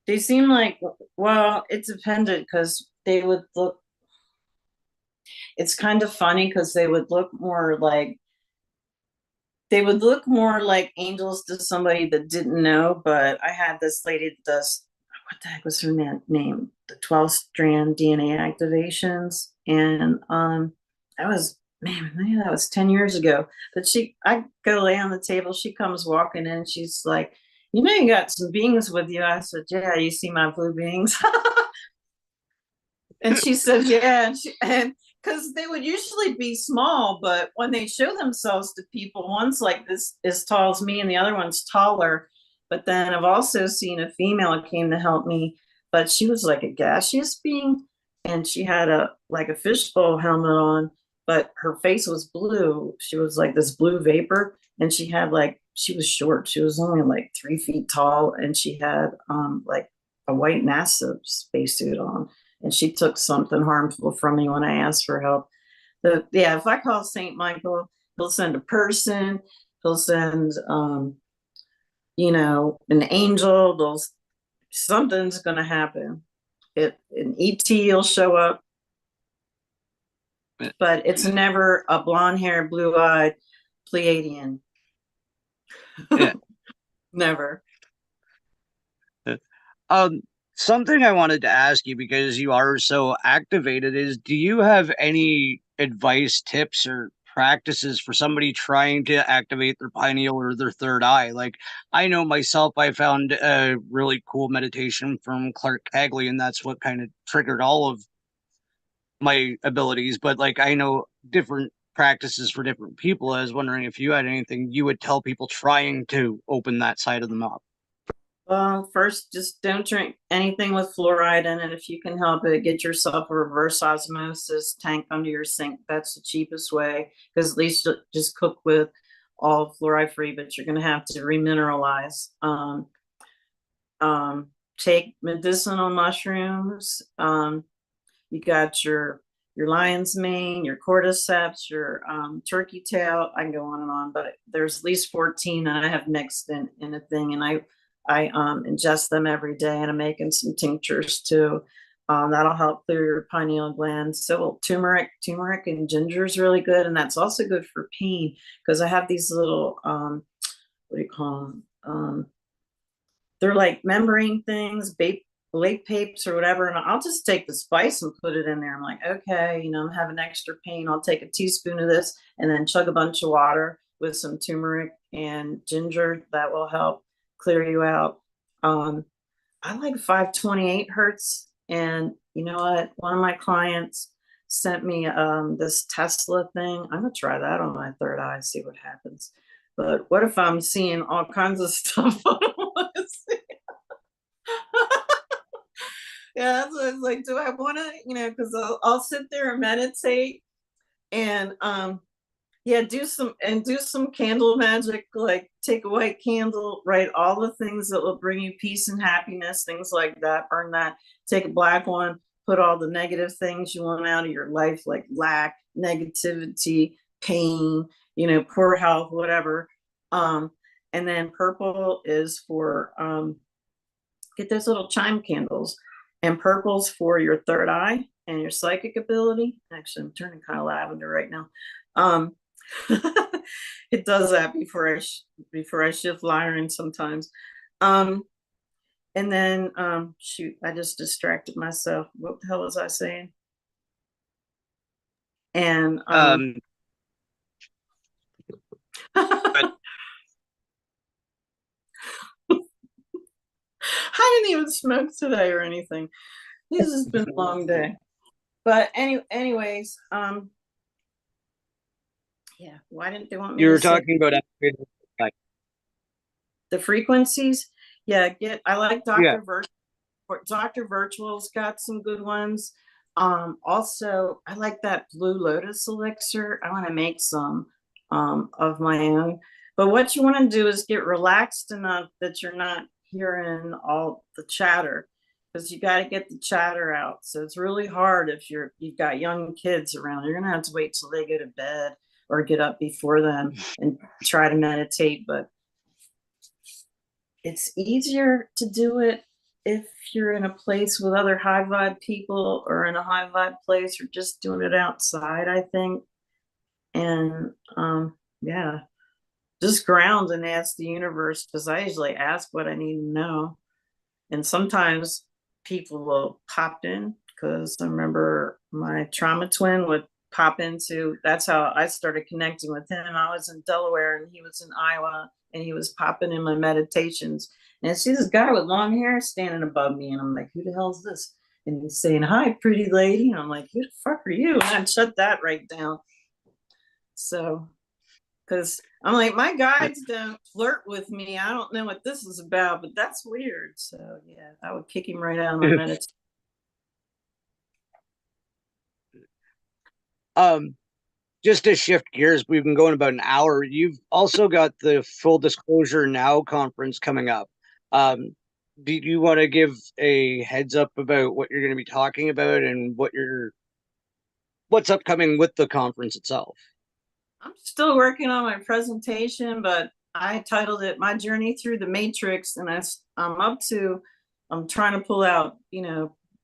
they seem like, well, it depended because they would look, it's kind of funny because they would look more like angels to somebody that didn't know. But I had this lady that does, what the heck was her name? The 12 strand DNA activations. And that was, man, that was 10 years ago. But I go lay on the table. She comes walking in. She's like, you know, you got some beings with you. I said, yeah, you see my blue beings. And she said, yeah. And because they would usually be small, but when they show themselves to people, one's like this as tall as me and the other one's taller. But then I've also seen a female who came to help me, but she was like a gaseous being, and she had a like a fishbowl helmet on, but her face was blue. She was like this blue vapor, and she was short. She was only like 3 feet tall, and she had like a white NASA spacesuit on, and she took something harmful from me when I asked for help. Yeah, if I call St. Michael, he'll send a person, he'll send, you know, an angel, something's going to happen. An ET will show up, but it's never a blonde haired, blue eyed Pleiadian. Yeah. Never. Um, Something I wanted to ask you because you are so activated is, do you have any advice, tips, or practices for somebody trying to activate their pineal or their third eye? Like, I know myself, I found a really cool meditation from Clark Cagley, and that's what kind of triggered all of my abilities. But like, I know different practices for different people. I was wondering if you had anything you would tell people trying to open that side of them up. Well, first, just don't drink anything with fluoride in it. If you can help it, get yourself a reverse osmosis tank under your sink. That's the cheapest way, because at least you'll just cook with all fluoride free, but you're going to have to remineralize. Take medicinal mushrooms. You got your lion's mane, your cordyceps, your turkey tail. I can go on and on, but there's at least 14 that I have mixed in a thing, and I ingest them every day, and I'm making some tinctures too. That'll help clear your pineal gland. So turmeric and ginger is really good, and that's also good for pain, because I have these little what do you call them? They're like membrane things, lake papes or whatever, and I'll just take the spice and put it in there. I'm like, okay, you know, I'm having extra pain. I'll take a teaspoon of this and then chug a bunch of water with some turmeric and ginger. That will help clear you out. I like 528 hertz, and you know what? One of my clients sent me this Tesla thing. I'm gonna try that on my third eye, see what happens. But what if I'm seeing all kinds of stuff I don't want to see? Yeah, that's what it's like. Do I want to, you know, because I'll sit there and meditate, and yeah, do some candle magic, like take a white candle, write all the things that will bring you peace and happiness, things like that, burn that. Take a black one, put all the negative things you want out of your life, like lack, negativity, pain, you know, poor health, whatever. And then purple is for get those little chime candles, and purple's for your third eye and your psychic ability. Actually, I'm turning kind of lavender right now. It does that before I shift wiring sometimes. And then, shoot, I just distracted myself. What the hell was I saying? And But I didn't even smoke today or anything. This has been a long day. But anyways, yeah, why didn't they want me you to were say talking about the frequencies? Yeah, I like yeah. Dr. Virtual's got some good ones. Also, I like that Blue Lotus elixir. I want to make some of my own. But what you want to do is get relaxed enough that you're not hearing all the chatter, because you got to get the chatter out. So it's really hard if you've got young kids around. You're gonna have to wait till they go to bed or get up before them and try to meditate. But it's easier to do it if you're in a place with other high vibe people, or in a high vibe place, or just doing it outside, I think. And yeah, just ground and ask the universe, because I usually ask what I need to know. And sometimes people will pop in, because I remember my trauma twin would pop into, that's how I started connecting with him. I was in Delaware and he was in Iowa, and he was popping in my meditations. And I see this guy with long hair standing above me, and I'm like, who the hell is this? And he's saying, hi, pretty lady. And I'm like, who the fuck are you? And I shut that right down. So, because I'm like, my guides don't flirt with me. I don't know what this is about, but that's weird. So yeah, I would kick him right out of my meditation. Just to shift gears, we've been going about an hour. You've also got the Full Disclosure Now conference coming up. Do you want to give a heads up about what you're going to be talking about and what's upcoming with the conference itself? I'm still working on my presentation, but I titled it "My Journey Through the Matrix," and I'm trying to pull out,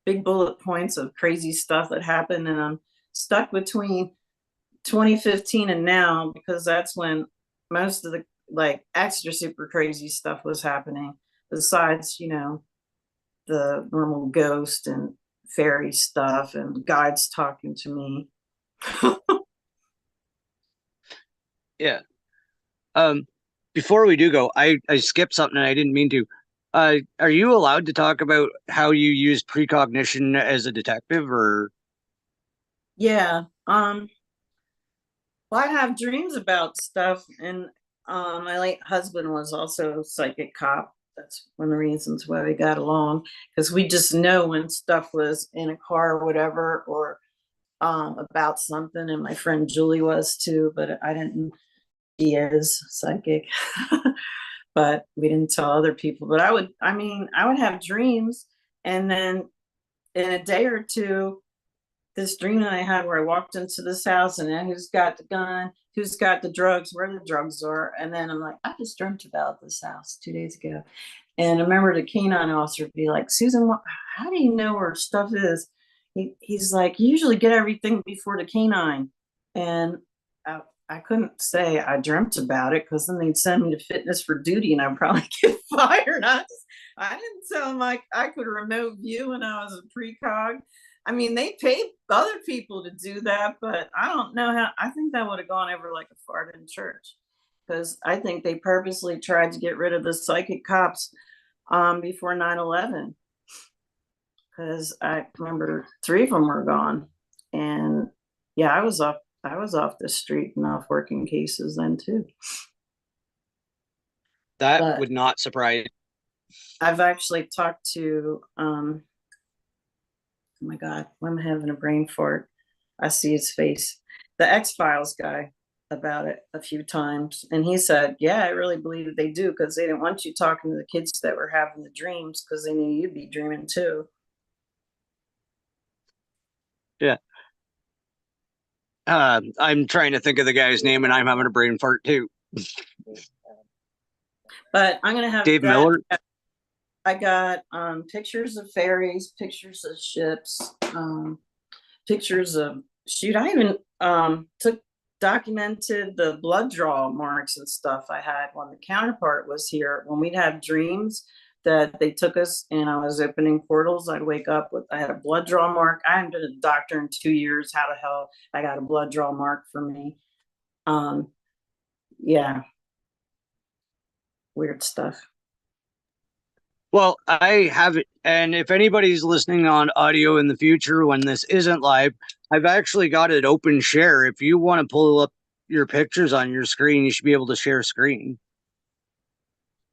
big bullet points of crazy stuff that happened, and I'm stuck between 2015 and now, because that's when most of the like extra super crazy stuff was happening, besides the normal ghost and fairy stuff and guides talking to me. Yeah. Before we do go, I skipped something and I didn't mean to. Are you allowed to talk about how you use precognition as a detective, or? Yeah. Well, I have dreams about stuff, and my late husband was also a psychic cop. That's one of the reasons why we got along, because we just know when stuff was in a car or whatever, or about something. And my friend Julie was too, but I didn't. She is psychic, but we didn't tell other people. But I would have dreams, and then in a day or two, this dream that I had where I walked into this house, and then who's got the gun, who's got the drugs, where the drugs are. And then I'm like, I just dreamt about this house 2 days ago. And I remember the canine officer would be like, Susan, how do you know where stuff is? He's like, you usually get everything before the canine. And I couldn't say I dreamt about it, because then they'd send me to fitness for duty and I'd probably get fired. I didn't tell them I could remote view when I was a precog. I mean, they paid other people to do that, but I don't know how. I think that would have gone over like a fart in church, because I think they purposely tried to get rid of the psychic cops before 9/11, because I remember 3 of them were gone. And yeah, I was off the street and off working cases then too. That would not surprise. I've actually talked to oh my God, I'm having a brain fart. I see his face. The X-Files guy, about it a few times. And he said, yeah, I really believe that they do, because they didn't want you talking to the kids that were having the dreams, because they knew you'd be dreaming too. Yeah. I'm trying to think of the guy's name, and I'm having a brain fart too. But I'm going to have Dave Miller. I got pictures of fairies, pictures of ships, pictures of I even documented the blood draw marks and stuff I had when the counterpart was here. When we'd have dreams, that they took us and I was opening portals. I'd wake up with, I had a blood draw mark. I haven't been a doctor in 2 years. How the hell I got a blood draw mark for me? Yeah, weird stuff. Well, I have it, and if anybody's listening on audio in the future when this isn't live, I've actually got it open share. If you want to pull up your pictures on your screen, you should be able to share screen.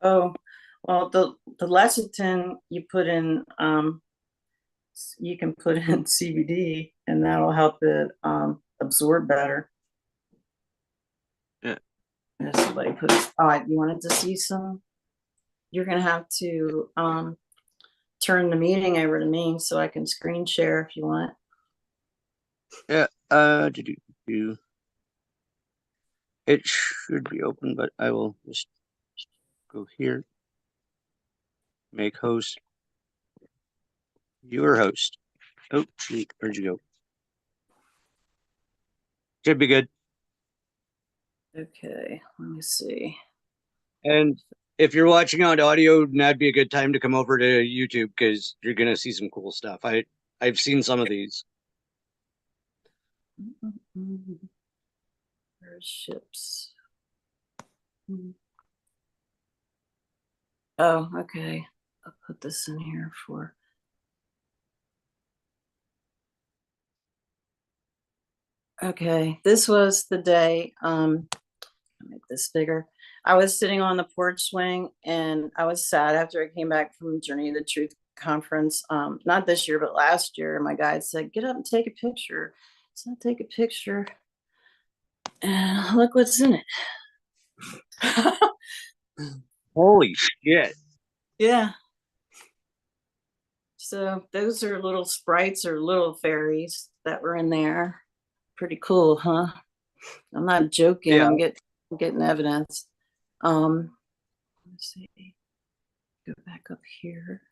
Oh, well, the lecithin you put in, you can put in CBD and that'll help it absorb better. Yeah. Somebody put, you wanted to see some? You're gonna have to turn the meeting over to me so I can screen share if you want. Yeah. It should be open, but I will just go here. Make host. Your host. Oh, shoot. Where'd you go? Should be good. Okay, let me see. And if you're watching on audio, that'd be a good time to come over to YouTube because you're gonna see some cool stuff. I've seen some of these. Where's ships? Oh, okay. I'll put this in here for. Okay, this was the day. I'll make this bigger. I was sitting on the porch swing and I was sad after I came back from Journey of the Truth conference. Not this year, but last year. My guide said, "Get up and take a picture." So I take a picture and look what's in it. Holy shit. Yeah. So those are little sprites or little fairies that were in there. Pretty cool, huh? I'm not joking. Yeah. I'm getting evidence. Let's see. Go back up here.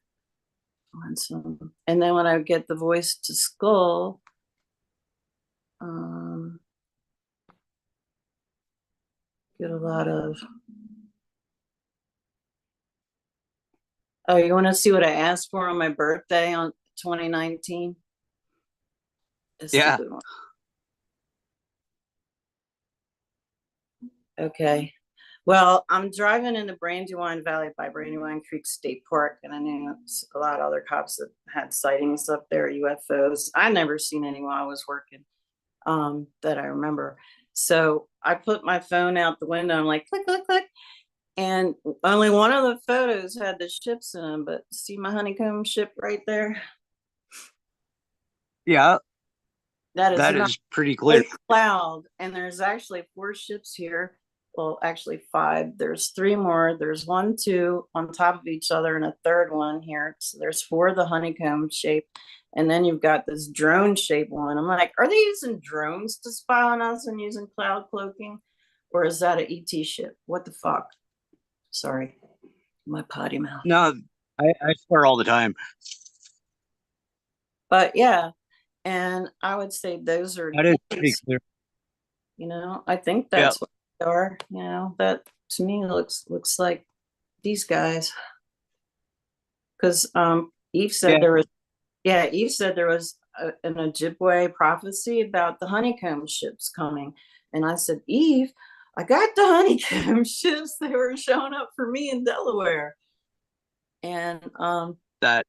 Find some, and then when I get the voice to skull, get a lot of. Oh, you want to see what I asked for on my birthday on 2019? Yeah. Okay. Well, I'm driving in the Brandywine Valley by Brandywine Creek State Park, and I knew a lot of other cops that had sightings up there, UFOs. I never seen any while I was working, that I remember. So I put my phone out the window. I'm like, click, click, click. And only one of the photos had the ships in them, but see my honeycomb ship right there? Yeah. That is pretty clear. Cloud, and there's actually 4 ships here. Well, actually 5. There's 3 more. There's 1, 2 on top of each other, and a third one here. So there's 4 of the honeycomb shape, and then you've got this drone shaped one. I'm like, are they using drones to spy on us and using cloud cloaking, or is that an ET ship? What the fuck? Sorry, my potty mouth. No, I swear all the time. But yeah, and I would say those are. That is pretty clear. You know, I think that's what they are. You know, that to me looks like these guys. Because Eve said there was, Eve said there was an Ojibwe prophecy about the honeycomb ships coming, and I said, Eve, I got the honeycomb ships. They were showing up for me in Delaware, and that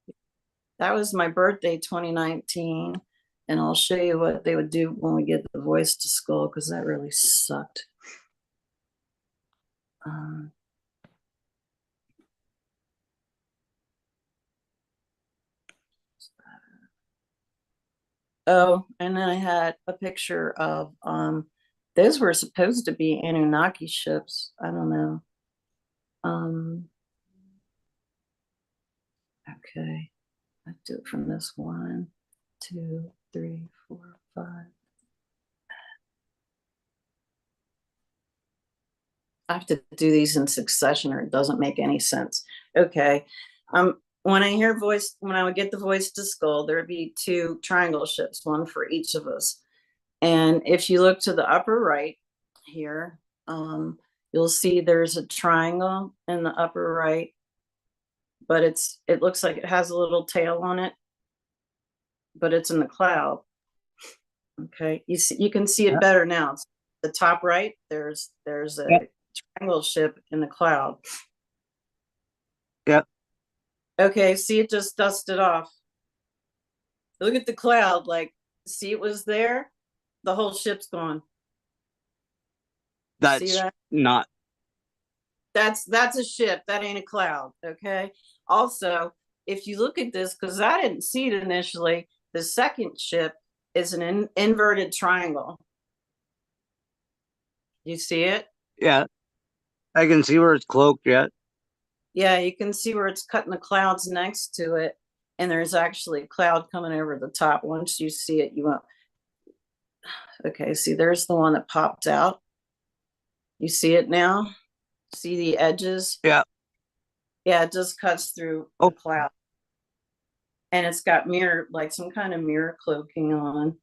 was my birthday, 2019. And I'll show you what they would do when we get the voice to skull, because that really sucked. Oh, and then I had a picture of those were supposed to be Anunnaki ships. I don't know. Okay, I do it from this 1, 2, 3, 4, 5. I have to do these in succession or it doesn't make any sense. Okay. When I hear voice, when I would get the voice to skull, there would be 2 triangle ships, 1 for each of us. And if you look to the upper right here, you'll see there's a triangle in the upper right. but it looks like it has a little tail on it, but it's in the cloud. Okay, you can see it better now. It's the top right, there's a Yep. triangle ship in the cloud. Yep. Okay, see, it just dusted off. Look at the cloud, like, see, it was there, the whole ship's gone. See That's that? not. That's a ship, that ain't a cloud. Okay, also, if you look at this, because I didn't see it initially, the second ship is an inverted triangle. You see it? Yeah, I can see where it's cloaked yet. Yeah, you can see where it's cutting the clouds next to it, and there's actually a cloud coming over the top. Once you see it, you won't. Okay, see, there's the one that popped out. You see it now? See the edges? Yeah. Yeah, it just cuts through Oh. the cloud. And it's got mirror, like some kind of mirror cloaking on.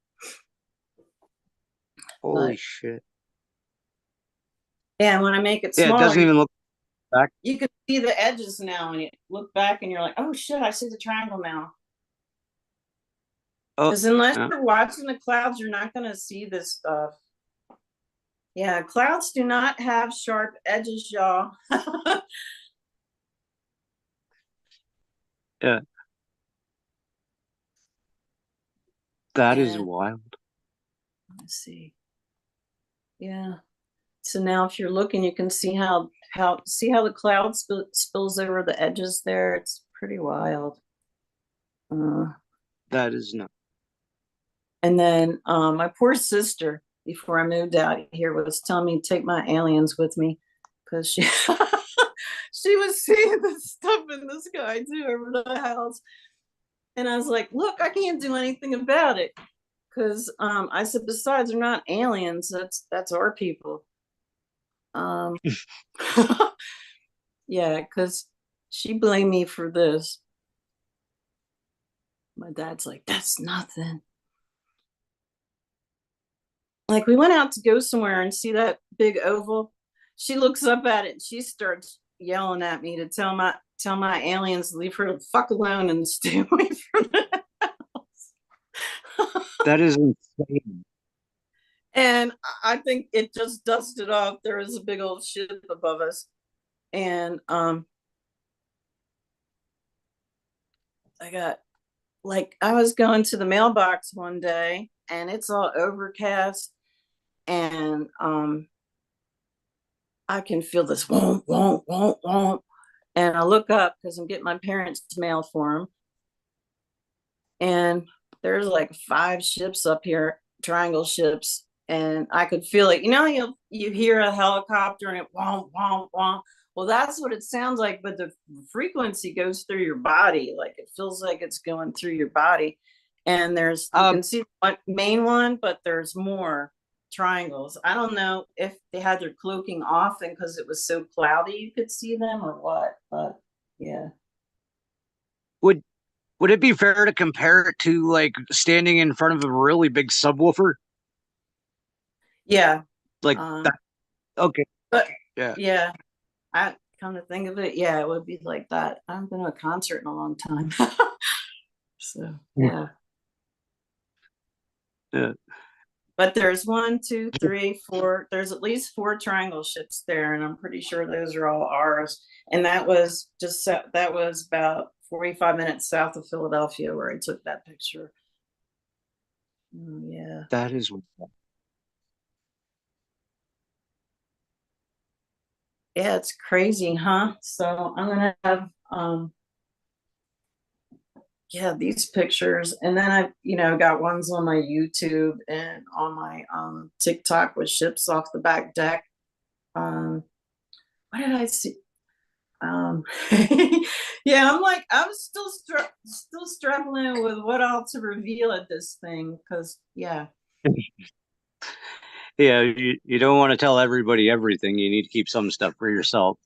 Holy But shit. yeah, and when I make it Yeah, it smaller, doesn't even look back. you can see the edges now, and you look back and you're like, oh shit, I see the triangle now. Oh, Because unless yeah. you're watching the clouds, you're not going to see this stuff. Yeah, clouds do not have sharp edges, y'all. Yeah. That is And wild. let's see. Yeah. So now if you're looking, you can see how the cloud spills over the edges there. It's pretty wild. That is not. And then my poor sister, before I moved out here, was telling me to take my aliens with me because she she was seeing this stuff in the sky too over the house. And I was like, look, I can't do anything about it. Because I said, besides, they're not aliens, that's our people. Yeah, because she blamed me for this. My dad's like, that's nothing. Like, we went out to go somewhere and see that big oval. She looks up at it and she starts yelling at me to tell my aliens to leave her the fuck alone and stay away from the house. That is insane. And I think it just dusted off. There was a big old ship above us. And I was going to the mailbox one day and it's all overcast, and I can feel this won't, won't. And I look up because I'm getting my parents' mail for them. And there's like 5 ships up here, triangle ships, and I could feel it. You know, you hear a helicopter and it won't. Well, that's what it sounds like, but the frequency goes through your body. Like, it feels like it's going through your body. And you can see the main one, but there's more triangles. I don't know if they had their cloaking off and because it was so cloudy you could see them or what, but yeah. Would it be fair to compare it to like standing in front of a really big subwoofer? Yeah. Like that. Okay. But Yeah. yeah, I come to think of it, yeah, it would be like that. I haven't been to a concert in a long time. So yeah. Yeah. But there's 1, 2, 3, 4. There's at least 4 triangle ships there, and I'm pretty sure those are all ours. And that was about 45 minutes south of Philadelphia where I took that picture. Yeah. That is. Yeah, it's crazy, huh? So I'm gonna have yeah, these pictures, and then I've got ones on my YouTube and on my TikTok with ships off the back deck. What did I see? Yeah, I'm still struggling with what all to reveal at this thing, because yeah. Yeah, you don't want to tell everybody everything. You need to keep some stuff for yourself.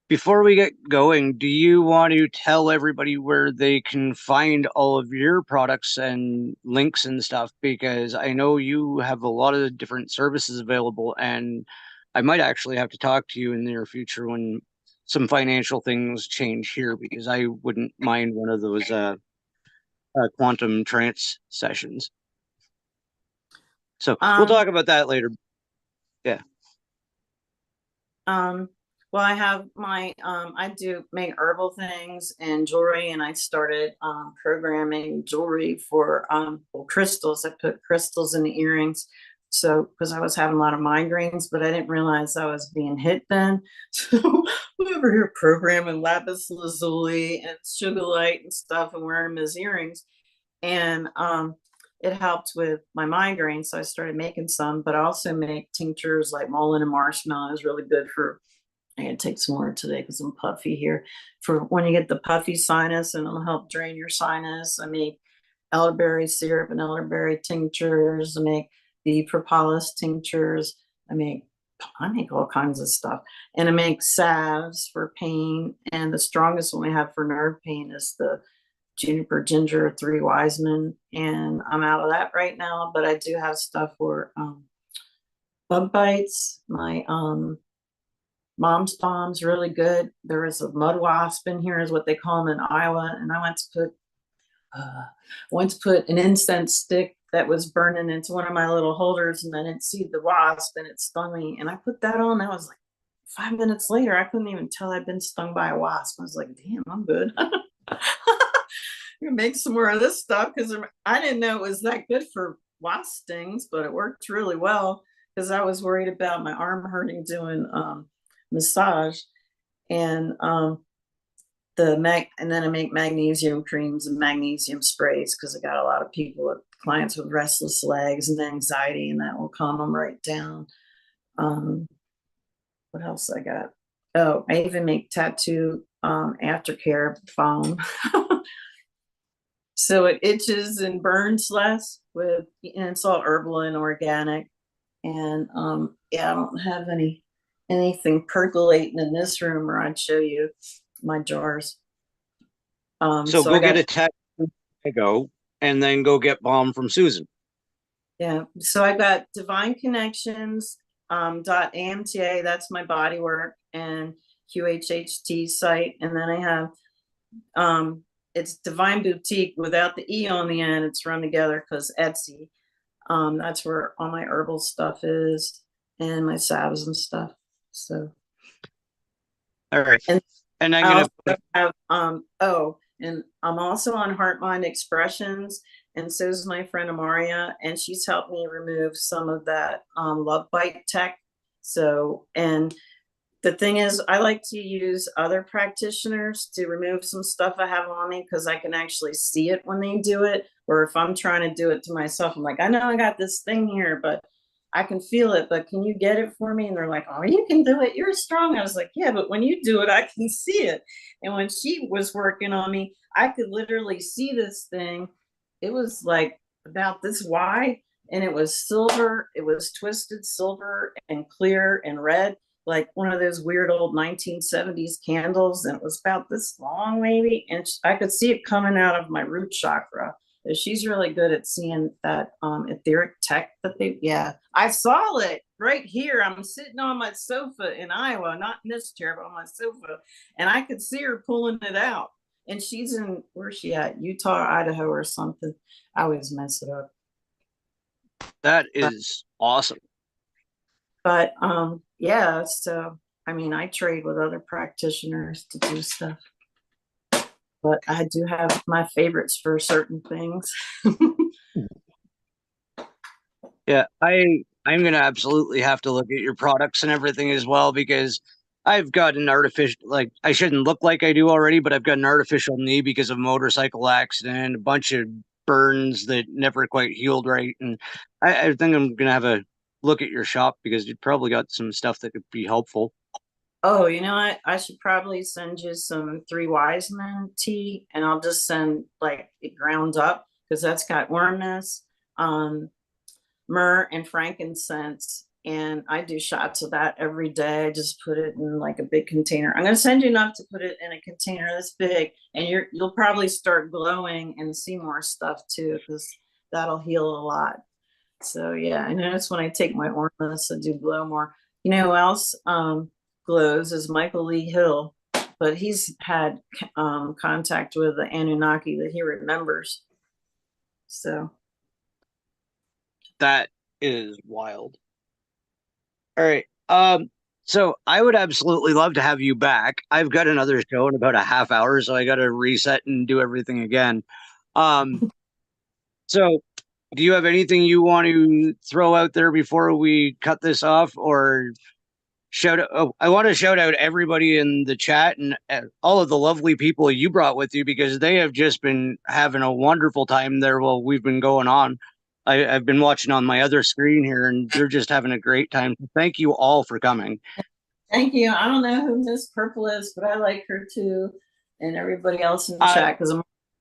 Before we get going, do you want to tell everybody where they can find all of your products and links and stuff? Because I know you have a lot of different services available, and I might actually have to talk to you in the near future when some financial things change here, because I wouldn't mind one of those quantum trance sessions. So we'll talk about that later. Yeah. Well, I have my, I do make herbal things and jewelry, and I started programming jewelry for crystals. I put crystals in the earrings. So, because I was having a lot of migraines, but I didn't realize I was being hit then. So, I'm over here programming lapis lazuli and sugilite and stuff and wearing them as earrings. And it helped with my migraine. So I started making some, but I also make tinctures like mullein and marshmallow is really good for, I gotta take some more today because I'm puffy here. For when you get the puffy sinus, and it'll help drain your sinus. I make elderberry syrup and elderberry tinctures. I make the propolis tinctures. I make all kinds of stuff. And I make salves for pain. And the strongest one we have for nerve pain is the juniper ginger 3 Wiseman. And I'm out of that right now, but I do have stuff for bug bites. My Mom's Bomb's really good. There is a mud wasp in here, is what they call them in Iowa. And I went to put an incense stick that was burning into one of my little holders, and I didn't see the wasp, and it stung me. And I put that on. I was like, 5 minutes later, I couldn't even tell I'd been stung by a wasp. I was like, damn, I'm good. I'm gonna make some more of this stuff, because I didn't know it was that good for wasp stings, but it worked really well, because I was worried about my arm hurting doing massage. And and then I make magnesium creams and magnesium sprays, because I got a lot of clients with restless legs and anxiety, and that will calm them right down. What else I got? Oh, I even make tattoo aftercare foam. So it itches and burns less and it's all herbal and organic. And yeah, I don't have anything percolating in this room, or I'd show you my jars. So go get a tattoo, and then go get balm from Susan. Yeah. So I got Divine Connections .amta, that's my body work and QHHT site. And then I have it's Divine Boutique without the E on the end. It's run together because Etsy. That's where all my herbal stuff is, and my salves and stuff. So all right. And I'm gonna have and I'm also on Heart Mind Expressions, and so is my friend Amaria, and she's helped me remove some of that love bite tech. So, and the thing is, I like to use other practitioners to remove some stuff I have on me, because I can actually see it when they do it. Or if I'm trying to do it to myself, I'm like, I know I got this thing here, but I can feel it, but can you get it for me? And they're like, oh, you can do it. You're strong. I was like, yeah, but when you do it, I can see it. And when she was working on me, I could literally see this thing. It was like about this wide, and it was silver. It was twisted silver and clear and red, like one of those weird old 1970s candles. And it was about this long, maybe. And I could see it coming out of my root chakra. She's really good at seeing that etheric tech that I saw it right here. I'm sitting on my sofa in Iowa, not in this chair, but on my sofa, and I could see her pulling it out. And she's in, where's she at? Utah, Idaho, or something. I always mess it up. That is awesome. But yeah, so I mean, I trade with other practitioners to do stuff. But I do have my favorites for certain things. Yeah, I'm gonna absolutely have to look at your products and everything as well, because I've got an artificial, like, I shouldn't look like I do already, but I've got an artificial knee because of a motorcycle accident, a bunch of burns that never quite healed right. And I think I'm gonna have a look at your shop, because you probably got some stuff that could be helpful. Oh, you know what? I should probably send you some 3 Wiseman tea, and I'll just send like it ground up, because that's got wormness, myrrh, and frankincense. And I do shots of that every day. I just put it in like a big container. I'm going to send you enough to put it in a container this big, and you'll probably start glowing and see more stuff too, because that'll heal a lot. So yeah, I notice when I take my ornaments, I do glow more. You know who else glows is Michael Lee Hill. but he's had contact with the Anunnaki that he remembers. So That is wild. All right. So I would absolutely love to have you back. I've got another show in about a half hour, so I got to reset and do everything again. So do you have anything you want to throw out there before we cut this off, or shout out? Oh, I want to shout out everybody in the chat and all of the lovely people you brought with you, because they have just been having a wonderful time there while we've been going on. I've been watching on my other screen here, and they're just having a great time. Thank you all for coming. thank you. I don't know who Miss Purple is, but I like her too, and everybody else in the chat, because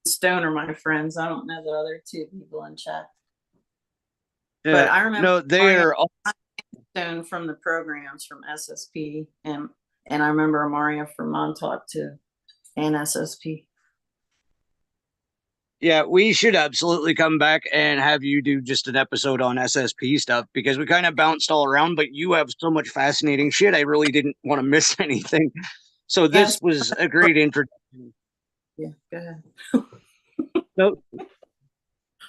Stone are my friends. I don't know the other two people in chat. But I remember no, they're all Stone from the programs from SSP, and I remember Amaria from Montauk too, and SSP. Yeah, we should absolutely come back and have you do just an episode on SSP stuff, because we kind of bounced all around, but you have so much fascinating shit. I really didn't want to miss anything. So this was a great introduction. Yeah, go ahead. So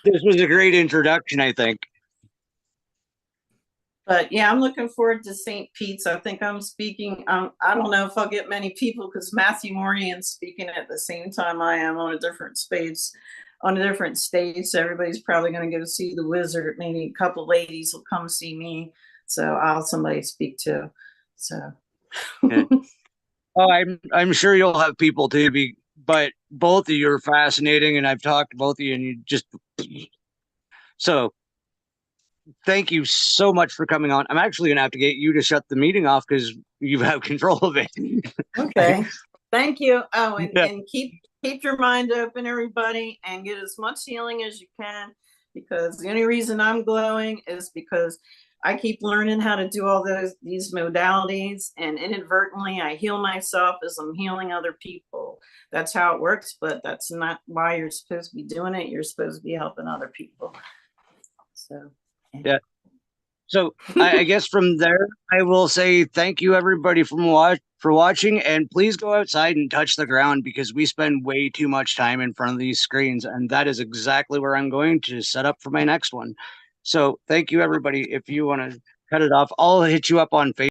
this was a great introduction, I think. But yeah, I'm looking forward to St. Pete's. I think I'm speaking. I don't know if I'll get many people, because Matthew Morgan's speaking at the same time I am on a different space, on a different stage. So everybody's probably going to go see the wizard. Maybe a couple ladies will come see me. So I'll have somebody speak to. So. Yeah. Oh, I'm sure you'll have people too. But both of you are fascinating, and I've talked to both of you, and you just so. Thank you so much for coming on. I'm actually going to have to get you to shut the meeting off, because you have control of it. Okay. Thank you. Oh, and keep your mind open, everybody, and get as much healing as you can, because the only reason I'm glowing is because I keep learning how to do all these modalities, and inadvertently I heal myself as I'm healing other people. That's how it works, but that's not why you're supposed to be doing it. You're supposed to be helping other people. So yeah. So I guess from there, I will say thank you everybody for watching, and please go outside and touch the ground, because we spend way too much time in front of these screens, and that is exactly where I'm going to set up for my next one. So thank you everybody. If you want to cut it off, I'll hit you up on Facebook.